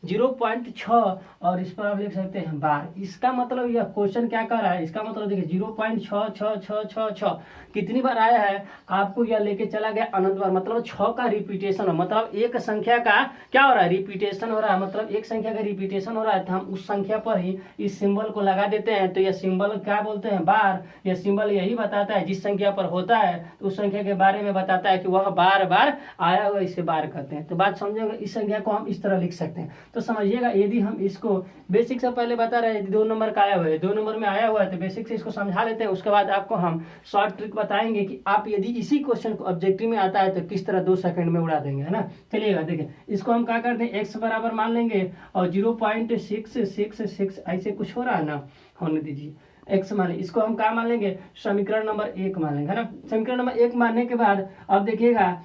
0.6 और इस पर आप लिख सकते हैं बार। इसका मतलब यह क्वेश्चन क्या कर रहा है, इसका मतलब देखिए 0.66666 कितनी बार आया है, आपको यह लेके चला गया अनंत बार, मतलब 6 का रिपीटेशन है। मतलब एक संख्या का क्या हो रहा है? रिपीटेशन हो रहा है। मतलब एक संख्या का रिपीटेशन हो रहा है तो हम उस संख्या पर ही इस सिंबल को लगा देते हैं। तो यह सिंबल क्या बोलते हैं? बार। यह सिंबल यही बताता है, जिस संख्या पर होता है तो उस संख्या के बारे में बताता है कि वह बार बार आया हुआ, इसे बार कहते हैं। तो बात समझोगे, इस संख्या को हम इस तरह लिख सकते हैं। तो समझिएगा, यदि हम इसको बेसिक से पहले बता रहे हैं 2 नंबर का आया हुआ है, 2 नंबर में आया हुआ है, तो बेसिक से इसको समझा लेते हैं। उसके बाद आपको हम शॉर्ट ट्रिक बताएंगे कि आप यदि इसी क्वेश्चन को ऑब्जेक्टिव में आता है तो किस तरह 2 सेकंड में उड़ा देंगे, है ना। चलिएगा देखिए, इसको हम क्या करते हैं, x बराबर मान लेंगे और 0.666 ऐसे कुछ हो रहा है ना, होने दीजिए, x मान लेंगे। इसको हम क्या मान लेंगे, समीकरण नंबर 1 मान लेंगे, है ना। समीकरण नंबर 1 मानने के बाद अब देखिएगा,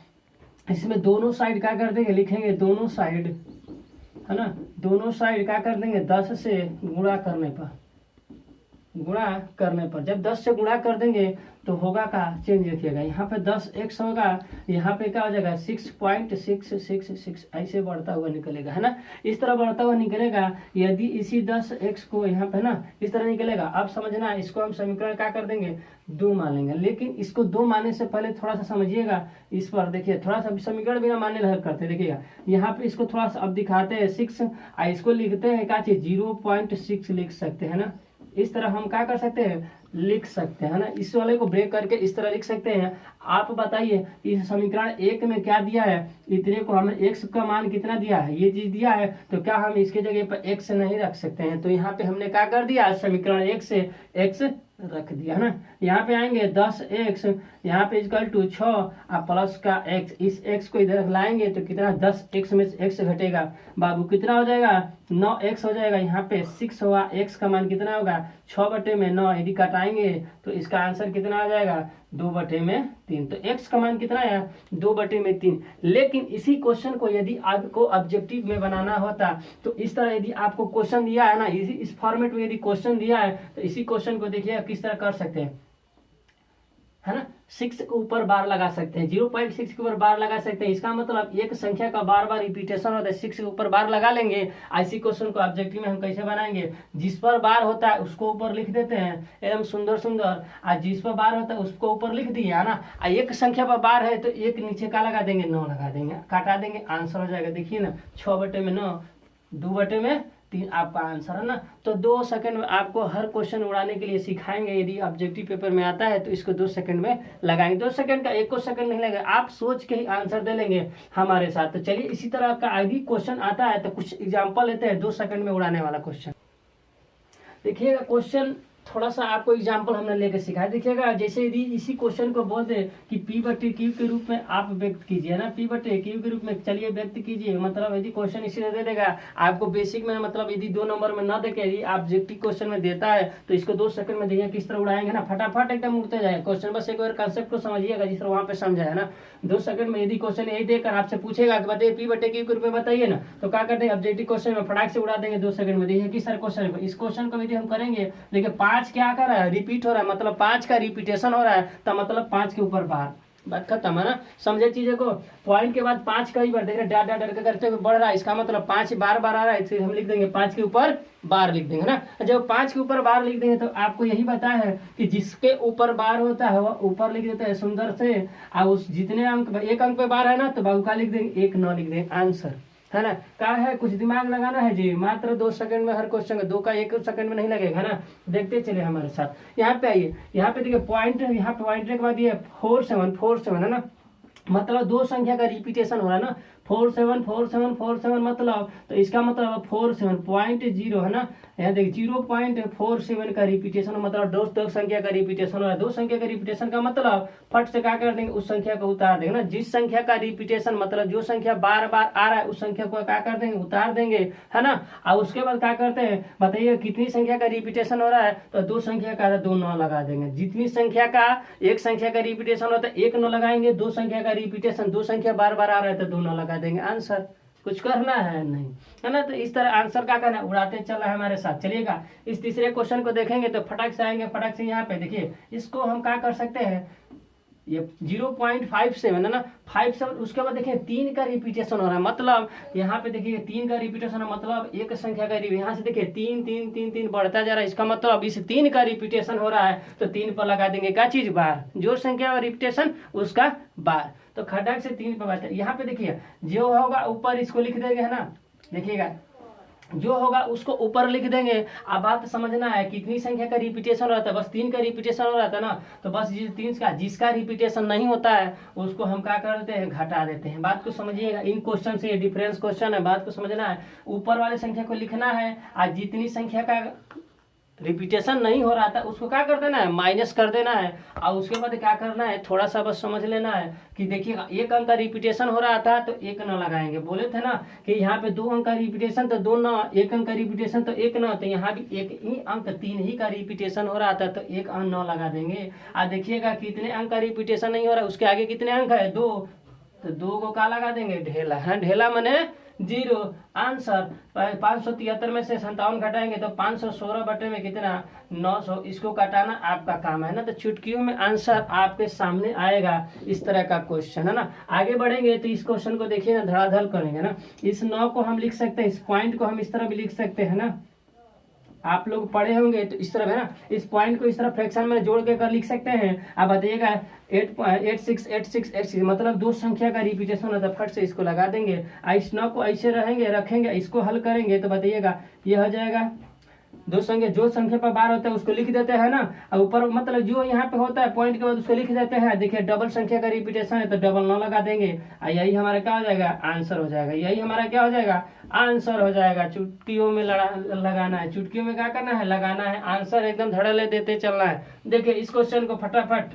इसमें दोनों साइड क्या कर देंगे, लिखेंगे दोनों साइड, है ना, दोनों साइड क्या कर देंगे 10 से गुणा करने पर, जब 10 से गुणा कर देंगे तो होगा का चेंज देखिएगा, यहाँ पे 10x होगा, यहाँ पे क्या हो जाएगा 6.666 ऐसे बढ़ता हुआ निकलेगा, है ना। इस तरह बढ़ता हुआ निकलेगा। यदि इसी 10x को यहाँ पे ना इस तरह निकलेगा। अब समझना, इसको हम समीकरण क्या कर देंगे 2 मान लेंगे। लेकिन इसको 2 मानने से पहले थोड़ा सा समझिएगा, इस पर देखिए थोड़ा सा समीकरण बिना मानने लगा करते, देखिएगा यहाँ पे इसको थोड़ा सा अब दिखाते हैं 6, इसको लिखते हैं क्या चीज 0.6 लिख सकते हैं ना। इस तरह हम क्या कर सकते हैं, लिख सकते हैं ना, इस वाले को ब्रेक करके इस तरह लिख सकते हैं। आप बताइए इस समीकरण 1 में क्या दिया है, इतने को हमें x का मान कितना दिया है, ये चीज दिया है, तो क्या हम इसके जगह पर x नहीं रख सकते हैं। तो यहाँ पे हमने क्या कर दिया, समीकरण 1 से x रख दिया, है ना। यहाँ पे आएंगे 10x, यहाँ पे इक्वल टू 6 और प्लस का x, इस x को इधर लाएंगे तो कितना 10x में से x घटेगा बाबू, कितना हो जाएगा 9x हो जाएगा। यहाँ पे 6 हुआ, x का मान कितना होगा 6/9, यदि घटाएंगे तो इसका आंसर कितना आ जाएगा 2/3। तो x का मान कितना है 2/3। लेकिन इसी क्वेश्चन को यदि आपको ऑब्जेक्टिव में बनाना होता तो इस तरह यदि आपको क्वेश्चन दिया है ना, इस फॉर्मेट में यदि क्वेश्चन दिया है तो इसी क्वेश्चन को देखिए किस तरह कर सकते हैं, है ना। 6 के ऊपर बार लगा सकते हैं, 0.6 के ऊपर बार लगा सकते हैं। इसका मतलब एक संख्या का बार बार रिपीटेशन होता है, 6 के ऊपर बार लगा लेंगे। ऐसी क्वेश्चन को ऑब्जेक्टिव में हम कैसे बनाएंगे, जिस पर बार होता है उसको ऊपर लिख देते हैं एकदम सुंदर सुंदर, और जिस पर बार होता है उसको ऊपर लिख दिया, है ना। एक संख्या पर बार है तो एक नीचे का लगा देंगे 9 लगा देंगे, काटा देंगे, आंसर हो जाएगा। देखिए ना 6/9, 2/3 आपका आंसर, है ना। तो 2 सेकंड में आपको हर क्वेश्चन उड़ाने के लिए सिखाएंगे। यदि ऑब्जेक्टिव पेपर में आता है तो इसको 2 सेकंड में लगाएंगे। 2 सेकंड का 1 सेकंड नहीं लगेगा, आप सोच के ही आंसर दे लेंगे हमारे साथ। तो चलिए इसी तरह का यदि क्वेश्चन आता है तो कुछ एग्जाम्पल लेते हैं 2 सेकंड में उड़ाने वाला क्वेश्चन। देखिएगा क्वेश्चन थोड़ा सा आपको एग्जाम्पल हमने लेकर सिखाया। देखिएगा जैसे यदि इसी क्वेश्चन को बोल दे कि P/Q के रूप में आप व्यक्त कीजिए ना, P/Q के रूप में चलिए व्यक्त कीजिए। मतलब यदि क्वेश्चन इसी दे देगा आपको बेसिक में, मतलब यदि 2 नंबर में न देके यदि ऑब्जेक्टिव क्वेश्चन में देता है तो इसको 2 सेकंड में देखिए किस तरह उड़ाएंगे ना, फटाफट एकदम उड़ते जाएगा क्वेश्चन। बस एक बार कंसेप्ट को समझिएगा जिस तरह वहां पे समझा है ना। 2 सेकंड में यदि क्वेश्चन यही देकर आपसे पूछेगा कि बताइए P/Q के रूप में बताइए ना, तो क्या करते हैं ऑब्जेक्टिव क्वेश्चन में फटाक से उड़ा देंगे 2 सेकंड में। देखिए किस तरह क्वेश्चन, इस क्वेश्चन को यदि हम करेंगे, देखिए 5 क्या कर रहा है, रिपीट हो रहा है, मतलब 5 का रिपीटेशन हो रहा है, तो मतलब 5 के ऊपर बार, बात खत्म, है ना। समझे चीजें को, पॉइंट के बाद 5 कई बार देख रहे डा डर के करते हुए बढ़ रहा है, इसका मतलब 5 बार बार आ रहा है, फिर हम लिख देंगे 5 के ऊपर बार लिख देंगे ना। जब 5 के ऊपर बार लिख देंगे तो आपको यही पता है कि जिसके ऊपर बार होता है वह ऊपर लिख देते हैं सुंदर से, और उस जितने अंक, 1 अंक पे बार है ना तो बाबू का लिख देंगे 1 9 लिख देंगे, आंसर, है ना। क्या है, कुछ दिमाग लगाना है जी, मात्र 2 सेकंड में हर क्वेश्चन का 2 का 1 सेकंड में नहीं लगेगा, है ना। देखते चले हमारे साथ। यहाँ पे आइए, यहाँ पे देखिए पॉइंट, यहाँ पे पॉइंट के बाद ये 4 7 4 7, है ना। मतलब 2 संख्या का रिपीटेशन हो रहा है ना, 4 7 4 7 4 7, मतलब तो इसका मतलब 4 7.0, है ना। यहाँ देखिए 0.47 का रिपीटेशन, मतलब 2 संख्या का रिपीटेशन हो रहा है। 2 संख्या का रिपीटेशन का मतलब फट से क्या कर देंगे, उस संख्या को उतार देंगे ना। जिस संख्या का रिपीटेशन, मतलब जो संख्या बार बार आ रहा है उस संख्या को क्या कर देंगे, उतार देंगे, है ना। और उसके बाद क्या करते हैं बताइए कितनी संख्या का रिपीटेशन हो रहा है, तो 2 संख्या का 2 9 लगा देंगे। जितनी संख्या का, एक संख्या का रिपीटेशन होता है 1 9 लगाएंगे, 2 संख्या का रिपीटेशन, 2 संख्या बार बार आ रहा है तो 2 9 लगा देंगे, आंसर। कुछ करना है नहीं, है ना। तो इस तरह आंसर क्या करना है, उड़ाते चल रहा है हमारे साथ। चलिएगा इस तीसरे क्वेश्चन को देखेंगे तो फटाक से आएंगे, फटाक से यहाँ पे देखिए इसको हम क्या कर सकते हैं, ये 0.57 है ना, 57। उसके बाद देखिए 3 का रिपीटेशन हो रहा है, मतलब यहाँ पे देखिए 3 का रिपीटेशन है, मतलब एक संख्या का, यहाँ से देखिए 3 3 3 3 बढ़ता जा रहा है। इसका मतलब इस 3 का रिपीटेशन हो रहा है तो 3 पर लगा देंगे क्या चीज, बार, जो संख्या का रिपीटेशन उसका बार। तो खटाक से 3 पर बात है। यहाँ पे देखिए जो होगा ऊपर इसको लिख देंगे, है ना। देखिएगा जो होगा उसको ऊपर लिख देंगे। अब बात समझना है कितनी संख्या का रिपीटेशन हो रहा था, बस 3 का रिपीटेशन हो रहा था ना, तो बस जिसका रिपीटेशन नहीं होता है उसको हम क्या करते हैं, घटा देते हैं। बात को समझिएगा, इन क्वेश्चन से, ये डिफरेंस क्वेश्चन है, बात को समझना है। ऊपर वाले संख्या को लिखना है और जितनी संख्या का रिपीटेशन नहीं हो रहा था उसको क्या कर देना है, माइनस कर देना है। और उसके बाद क्या करना है, थोड़ा सा बस समझ लेना है कि देखिएगा 1 अंक का रिपीटेशन हो रहा था तो 1 न लगाएंगे, बोले थे ना कि यहाँ पे 2 अंक का रिपीटेशन तो 2 न, 1 अंक का रिपीटेशन तो 1 न, तो यहाँ भी 1 ही अंक 3 ही का रिपीटेशन हो रहा था तो 1 अंक 9 लगा देंगे। और देखिएगा कितने अंक का रिपीटेशन नहीं हो रहा, उसके आगे कितने अंक है, 2, तो 2 को क्या लगा देंगे, ढेला। हाँ, ढेला मने 0। आंसर 573 में से 57 घटाएंगे तो 516 बटे में कितना, 900। इसको घटाना आपका काम है ना, तो चुटकियों में आंसर आपके सामने आएगा। इस तरह का क्वेश्चन है ना। आगे बढ़ेंगे तो इस क्वेश्चन को देखिए ना, धड़ाधड़ करेंगे ना। इस 9 को हम लिख सकते हैं, इस पॉइंट को हम इस तरह भी लिख सकते हैं ना, आप लोग पढ़े होंगे तो इस तरह है ना, इस पॉइंट को इस तरह फ्रैक्शन में जोड़ के कर लिख सकते हैं। अब बताइएगा 868686 मतलब 2 संख्या का रिपीटेशन होता है, फट से इसको लगा देंगे। इस 9 को ऐसे रखेंगे, इसको हल करेंगे तो बताइएगा ये हो जाएगा 2 संख्या, जो संख्या पर बार होता है उसको लिख देते हैं ना, और ऊपर मतलब जो यहाँ पे होता है पॉइंट के बाद उसको लिख देते हैं। देखिए डबल संख्या का रिपीटेशन है तो डबल 9 लगा देंगे, और यही हमारा क्या हो जाएगा, आंसर हो जाएगा। यही हमारा क्या हो जाएगा, आंसर हो जाएगा। चुटकियों में लगाना है, चुटकियों में क्या करना है, लगाना है। आंसर एकदम धड़ल्ले देते चलना है। देखिए इस क्वेश्चन को फटाफट,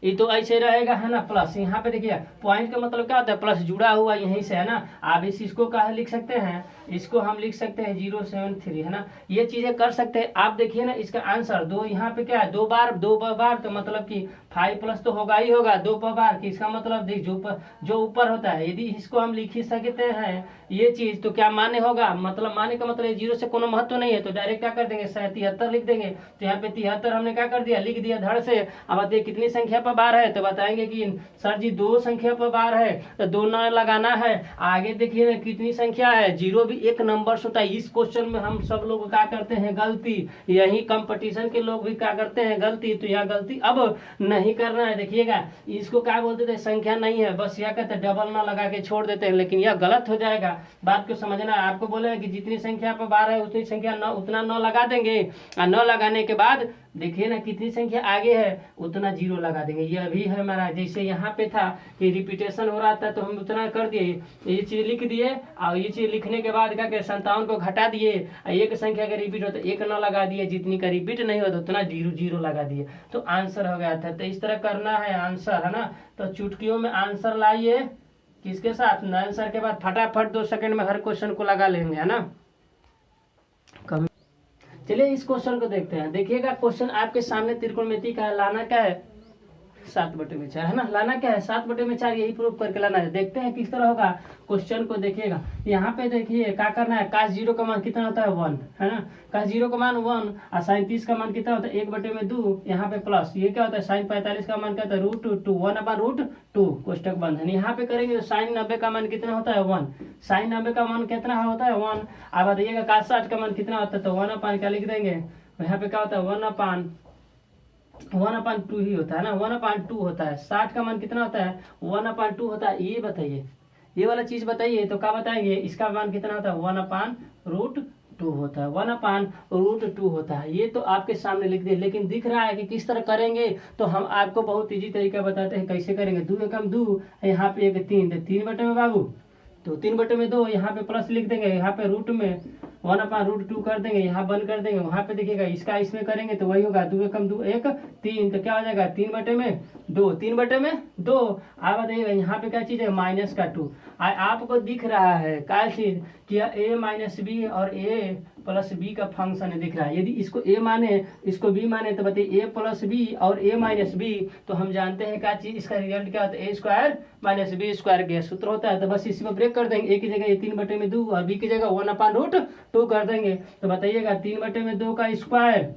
ये तो ऐसे रहेगा है ना, प्लस यहाँ पे देखिए पॉइंट का मतलब क्या होता है, प्लस जुड़ा हुआ यहीं से है ना। आप इसको क्या लिख सकते हैं, इसको हम लिख सकते हैं 073 है ना। ये चीजें कर सकते हैं। आप देखिए ना इसका आंसर 2 यहाँ पे क्या है, 2 बार तो मतलब कि 5 प्लस तो होगा ही होगा 2 बार की। इसका मतलब देख जो ऊपर होता है, यदि इसको हम लिख ही सकते हैं ये चीज तो क्या मान्य होगा, मतलब मान्य का मतलब 0 से कोनो महत्व नहीं है तो डायरेक्ट क्या कर देंगे, 73 लिख देंगे। तो यहाँ पे 73 हमने क्या कर दिया, लिख दिया धड़ से। अब बताइए कितनी संख्या पर बार है, तो बताएंगे कि सर जी 2 संख्या पर बार है तो 2 न लगाना है। आगे देखिए ना कितनी संख्या है, 0 भी एक नंबर से होता है। इस क्वेश्चन में हम सब लोग क्या करते हैं, गलती। यही कंपटीशन के लोग भी क्या करते हैं, गलती। तो यहाँ गलती अब नहीं करना है। देखिएगा इसको क्या बोलते थे, संख्या नहीं है, बस यह कहते हैं डबल ना लगा के छोड़ देते हैं, लेकिन यह गलत हो जाएगा। बात को समझना है। आपको बोले कि जितनी संख्या पर बार है उतनी संख्या 9, उतना 9 लगा देंगे, और 9 लगाने के बाद देखिए ना कितनी संख्या आगे है उतना 0 लगा देंगे। यह भी है हमारा, जैसे यहाँ पे था कि रिपीटेशन हो रहा था तो हम उतना कर दिए, ये चीज लिख दिए, और ये चीज लिखने के बाद क्या 57 को घटा दिए, एक संख्या का रिपीट होता 1 न लगा दिए, जितनी का रिपीट नहीं होता उतना 0 लगा दिए, तो आंसर हो गया था। तो इस तरह करना है आंसर है ना। तो चुटकियों में आंसर लाइए किसके साथ, आंसर के बाद फटाफट 2 सेकंड में हर क्वेश्चन को लगा लेंगे है ना। चलिए इस क्वेश्चन को देखते हैं। देखिएगा क्वेश्चन आपके सामने त्रिकोणमिति का है, लाना क्या है 7/4 है ना। लाना क्या है 7/4, यही प्रूफ करके लाना है। देखते हैं किस तरह होगा क्वेश्चन को। देखिएगा यहाँ पे देखिए क्या करना है, cos 0 का मान कितना होता है 1 है ना। cos 0 का मान 1 और sin 30 का मान कितना होता है 1/2, यहाँ पे प्लस। ये क्या होता है sin 45 का मान क्या होता है √2, 1/√2 कोष्टक बंद है। यहाँ पे करेंगे तो sin 90 का मान कितना होता है 1, sin 90 का मान कितना होता है 1। अब बताइएगा cos 60 का मान कितना होता है, तो 1/, क्या लिख देंगे, यहाँ पे क्या होता है 1/2 ही होता है ना, 1/2 होता है। 60 का मान कितना होता है 1/2 होता है। ये बताइए, ये वाला चीज बताइए तो क्या बताएंगे, इसका मान कितना होता है 1/√2 होता है, 1/√2 होता है। ये तो आपके सामने लिख दिए, लेकिन दिख रहा है कि किस तरह करेंगे, तो हम आपको बहुत इजी तरीका बताते हैं कैसे करेंगे। 2 एकम 2, यहाँ पे 1 3, 3 बटे में बाबू, तो 3/2, यहाँ पे प्लस लिख देंगे, यहाँ पे रूट में 1/√2 कर देंगे, यहाँ बंद कर देंगे। वहां पे देखिएगा इसका इसमें करेंगे तो वही होगा 2 एकम 2 1 3, तो क्या हो जाएगा 3/2, 3/2। आप बताइएगा यहाँ पे क्या चीज है -2। आपको दिख रहा है क्या चीज कि a-b और a+b का फंक्शन दिख रहा है। यदि इसको a माने इसको b माने तो बताइए a+b और a-b, तो हम जानते हैं क्या चीज, इसका रिजल्ट क्या होता है a² - b² के सूत्र होता है। तो बस इसी में ब्रेक कर देंगे, a की जगह 3/2 और b की जगह 1/√2 कर देंगे। तो बताइएगा 3/2 का स्क्वायर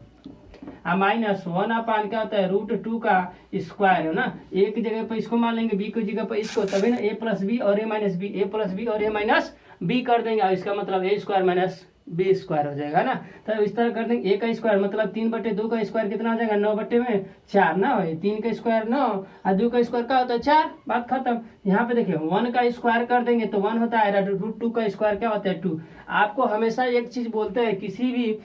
-1 क्या होता है √2 का स्क्वायर है ना। a की जगह पर इसको मान लेंगे, b की जगह पर इसको, तभी ना a+b और a-b, a+b और a-b कर देंगे, और इसका मतलब a² - बी स्क्वायर हो जाएगा ना। तो इस तरह कर देंगे, ए का स्क्वायर मतलब 3/2 का स्क्वायर कितना हो जाएगा, 9/4 ना भाई, 3 का स्क्वायर 9 और 2 का स्क्वायर क्या होता है 4, बात खत्म। यहाँ पे देखिए 1 का स्क्वायर कर देंगे तो 1 होता है, √2 का स्क्वायर क्या होता है 2। आपको हमेशा एक चीज बोलते हैं, किसी भी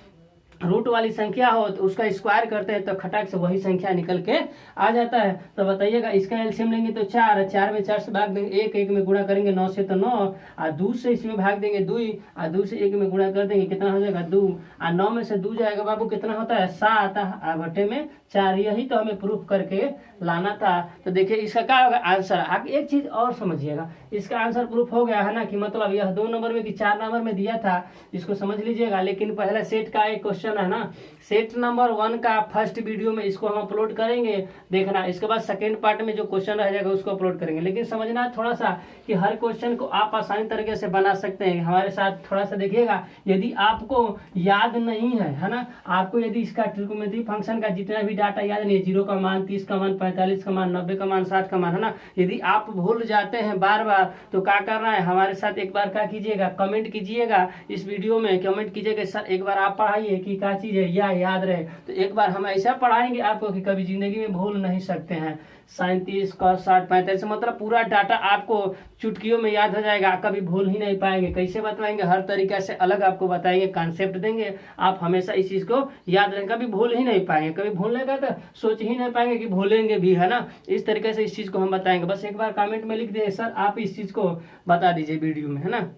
रूट वाली संख्या हो तो उसका स्क्वायर करते हैं तो खटाक से वही संख्या निकल के आ जाता है। तो बताइएगा, इसका एलसीएम लेंगे तो 4, 4 में 4 से भाग देंगे 1, 1 में गुणा करेंगे 9 से तो 9 और 2 से इसमें भाग देंगे 2 और 2 से 1 में गुणा कर देंगे कितना हो जाएगा 2 और 9 में से 2 जाएगा बाबू कितना होता है 7 और बटे में 4। यही तो हमें प्रूफ करके लाना था। तो देखिए इसका क्या होगा आंसर। आप एक चीज और समझिएगा, इसका आंसर प्रूफ हो गया है ना, कि मतलब यह 2 नंबर में कि 4 नंबर में दिया था, इसको समझ लीजिएगा। लेकिन पहले सेट का एक क्वेश्चन है ना, सेट नंबर 1 का फर्स्ट वीडियो में इसको हम अपलोड करेंगे, देखना। इसके बाद सेकेंड पार्ट में जो क्वेश्चन रह जाएगा उसको अपलोड करेंगे। लेकिन समझना थोड़ा सा कि हर क्वेश्चन को आप आसानी तरीके से बना सकते हैं। हमारे साथ थोड़ा सा देखिएगा, यदि आपको याद नहीं है ना, आपको यदि इसका ट्रिग्नोमेट्री फंक्शन का जितना भी डाटा याद नहीं है, 0 का मान, 30 का मान, 45 का मान, 90 का मान, 60 का मान, है ना, यदि आप भूल जाते हैं बार बार तो क्या करना है, हमारे साथ एक बार क्या कीजिएगा, कमेंट कीजिएगा इस वीडियो में, कमेंट कीजिएगा सर एक बार आप पढ़ाइए कि क्या चीज है या याद रहे। तो एक बार हम ऐसा पढ़ाएंगे आपको कि कभी जिंदगी में भूल नहीं सकते हैं। 37 का 60 45 मतलब पूरा डाटा आपको चुटकियों में याद हो जाएगा, कभी भूल ही नहीं पाएंगे। कैसे बताएंगे, हर तरीके से अलग आपको बताएंगे, कॉन्सेप्ट देंगे, आप हमेशा इस चीज को याद रखेंगे, कभी भूल ही नहीं पाएंगे। कभी भूलने का तो सोच ही नहीं पाएंगे कि भूलेंगे भी, है ना। इस तरीके से इस चीज को हम बताएंगे। बस एक बार कमेंट में लिख दिए सर आप इस चीज को बता दीजिए वीडियो में, है ना।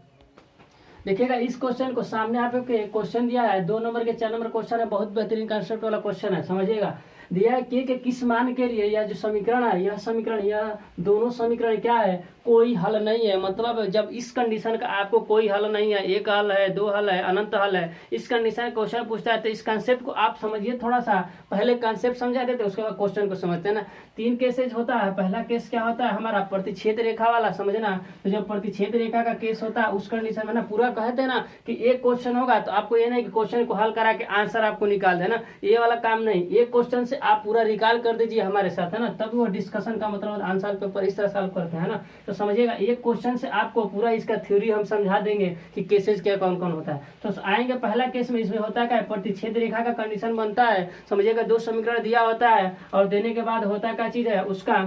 देखिएगा इस क्वेश्चन को सामने आप क्वेश्चन दिया है, 2 नंबर के 4 नंबर क्वेश्चन है, बहुत बेहतरीन कॉन्सेप्ट वाला क्वेश्चन है। समझिएगा, दिया है के किस मान के लिए यह जो समीकरण है, यह समीकरण, यह दोनों समीकरण क्या है, कोई हल नहीं है। मतलब जब इस कंडीशन का आपको कोई हल नहीं है, एक हल है, 2 हल है, अनंत हल है, इस कंडीशन क्वेश्चन पूछता है तो इस कंसेप्ट को आप समझिए थोड़ा सा। पहले कंसेप्ट समझा देते उसके बाद क्वेश्चन को समझते हैं ना। 3 केसेज होता है। पहला केस क्या होता है हमारा, प्रतिच्छेद रेखा वाला, समझना। तो जब प्रतिच्छेद रेखा का केस होता है उस कंडीशन में ना पूरा कहते हैं ना कि एक क्वेश्चन होगा तो आपको ये नहीं कि क्वेश्चन को हल करा के आंसर आपको निकाल देना, ये वाला काम नहीं। एक क्वेश्चन से आप पूरा रिकॉल कर दीजिए हमारे साथ, है ना, तब वो डिस्कशन का मतलब आंसर पेपर इस तरह सॉल्व करते हैं ना। तो समझिएगा एक क्वेश्चन से आपको पूरा इसका थ्योरी हम समझा देंगे कि केसेस क्या कौन कौन होता है। तो आएंगे पहला केस में, इसमें होता है क्या, प्रतिच्छेद रेखा का कंडीशन बनता है। समझिएगा 2 समीकरण दिया होता है और देने के बाद होता क्या चीज है, उसका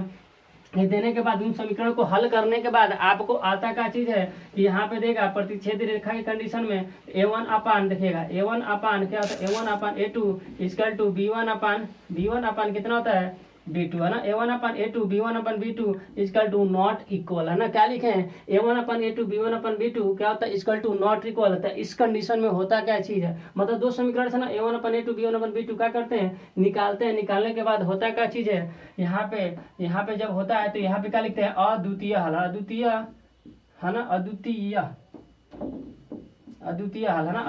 देने के बाद उन समीकरण को हल करने के बाद आपको आता क्या चीज है कि यहाँ पे देगा प्रतिच्छेद रेखा के कंडीशन में a1 अपान, देखिएगा a1 अपान क्या होता है, a1 upon a2 equal to b1 अपान कितना होता है b2, है ना। a1 upon a2 b1 upon b2 equal to not equal, है ना। क्या लिखे हैं, a1 upon a2 b1 upon b2 क्या होता है, इक्वल टू नॉट इक्वल होता है। इस कंडीशन में होता क्या चीज है, मतलब 2 समीकरण है ना, a1 upon a2 b1 upon b2 क्या करते हैं, निकालते हैं। निकालने के बाद होता क्या चीज है, यहाँ पे जब होता है तो यहाँ पे क्या लिखते हैं, अद्वितीय हल, अद्वितीय, है ना, अद्वितीय हल, है ना,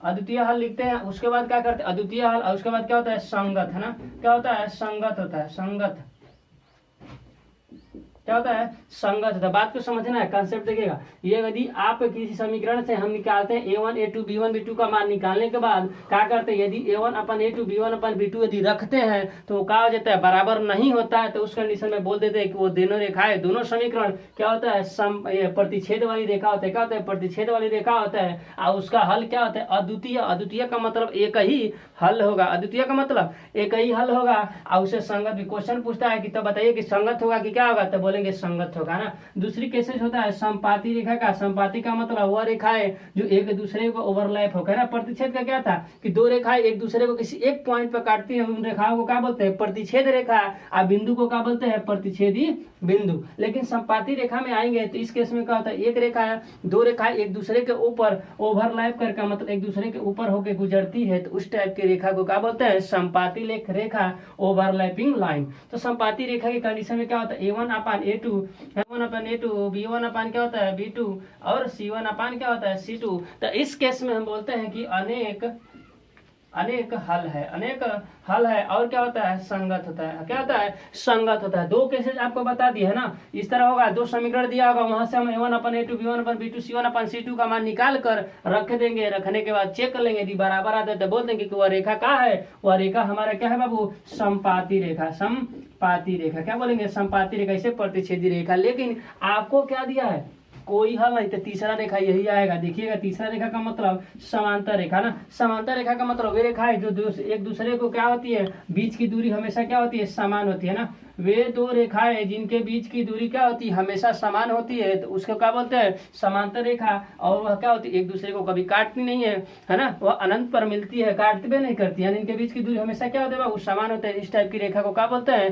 अद्वितीय हल लिखते हैं। उसके बाद क्या करते हैं, अद्वितीय हल, और उसके बाद क्या होता है, संगत, है ना। क्या होता है, संगत होता है, संगत क्या होता है, संगत होता है। बात को समझना है, कंसेप्ट देखिएगा। ये यदि आप किसी समीकरण से हम निकालते हैं a1 a2 b1 b2 का मान, निकालने के बाद क्या करते हैं, यदि a1 upon a2 b1 upon b2 यदि रखते हैं तो क्या हो जाता है, बराबर नहीं होता है। तो उस कंडीशन में बोल देते हैं कि वो दोनों रेखाएं, दोनों समीकरण क्या होता है, प्रतिच्छेद वाली रेखा होता है। क्या होता है, प्रतिच्छेद वाली रेखा होता है। और उसका हल क्या होता है, अद्वितीय। अद्वितीय का मतलब एक ही हल होगा, अद्वितीय का मतलब एक ही हल होगा। और उसे संगत भी क्वेश्चन पूछता है कि तब बताइए कि संगत होगा कि क्या होगा, तो बोलेंगे संगत होगा ना। दूसरी केसेस होता है संपाती रेखा का। संपाती का मतलब वह रेखा है जो एक दूसरे को ओवरलैप होकर, ना। प्रतिच्छेद का क्या था कि 2 रेखाएं एक दूसरे को किसी एक पॉइंट पर काटती है, उन रेखाओं को क्या बोलते हैं, प्रतिच्छेद रेखा। और बिंदु को क्या बोलते हैं, प्रतिच्छेदी बिंदु। लेकिन संपाती रेखा में आएंगे तो इस केस में क्या होता है, एक रेखा है, 2 रेखाएं एक दूसरे के ऊपर ओवरलैप करके, मतलब एक दूसरे के ऊपर होकर गुजरती है, तो उस टाइप की रेखा को क्या बोलते हैं, संपाती रेखा, ओवरलैपिंग लाइन। तो संपाती रेखा की कंडीशन में क्या होता है, a1 अपान a2 b1 अपान क्या होता है b2 और c1 अपान क्या होता है c2। तो इस केस में हम बोलते हैं कि अनेक हल है और क्या होता है, संगत होता है। क्या होता है, संगत होता है। 2 केसेस आपको बता दिए है ना। इस तरह होगा, 2 समीकरण दिया होगा, वहां से हम a1 upon a2 b1 upon b2 c1 अपन c2 का मान निकाल कर रख देंगे। रखने के बाद चेक कर लेंगे, यदि बराबर आता है तो बोल देंगे कि वह रेखा क्या है, वह रेखा हमारा क्या है बाबू, संपाती रेखा। संपाती रेखा क्या बोलेंगे, संपाती रेखा, इसे प्रतिच्छेदी रेखा। लेकिन आपको क्या दिया है, कोई हल नहीं, तो तीसरा रेखा यही आएगा। देखिएगा तीसरा रेखा का मतलब समांतर रेखा ना, समांतर रेखा का मतलब वे रेखा है जो एक दूसरे को क्या होती है, बीच की दूरी हमेशा क्या होती है, समान होती है ना। वे दो रेखाएं जिनके बीच की दूरी क्या होती है, हमेशा समान होती है, तो उसको क्या बोलते हैं, समांतर रेखा। और वह क्या होती है, एक दूसरे को कभी काटती नहीं है ना, वह अनंत पर मिलती है, काटती भी नहीं करती है, इनके बीच की दूरी हमेशा क्या होती है, वो समान होते हैं। इस टाइप की रेखा को क्या बोलते हैं,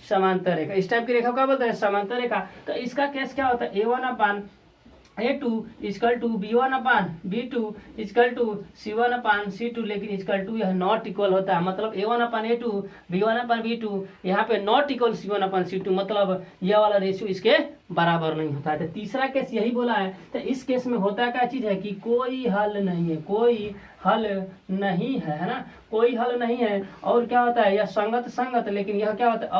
समांतर रेखा। इस टाइप की रेखा को क्या बोलते हैं, समांतर रेखा। तो इसका केस क्या होता है, A1/A2 equal to B1/B2 equal to C1/C2, लेकिन इक्वल टू यह नॉट इक्वल होता है। मतलब A1/A2 B1/B2 यहाँ पे नॉट इक्वल C1/C2, मतलब यह वाला रेशियो इसके बराबर नहीं होता है। तो तीसरा केस यही बोला है। तो इस केस में होता क्या चीज है कि कोई हल नहीं है, कोई हल नहीं है ना, कोई हल नहीं है। और क्या होता है, यह संगत संगत, लेकिन यह क्या होता है,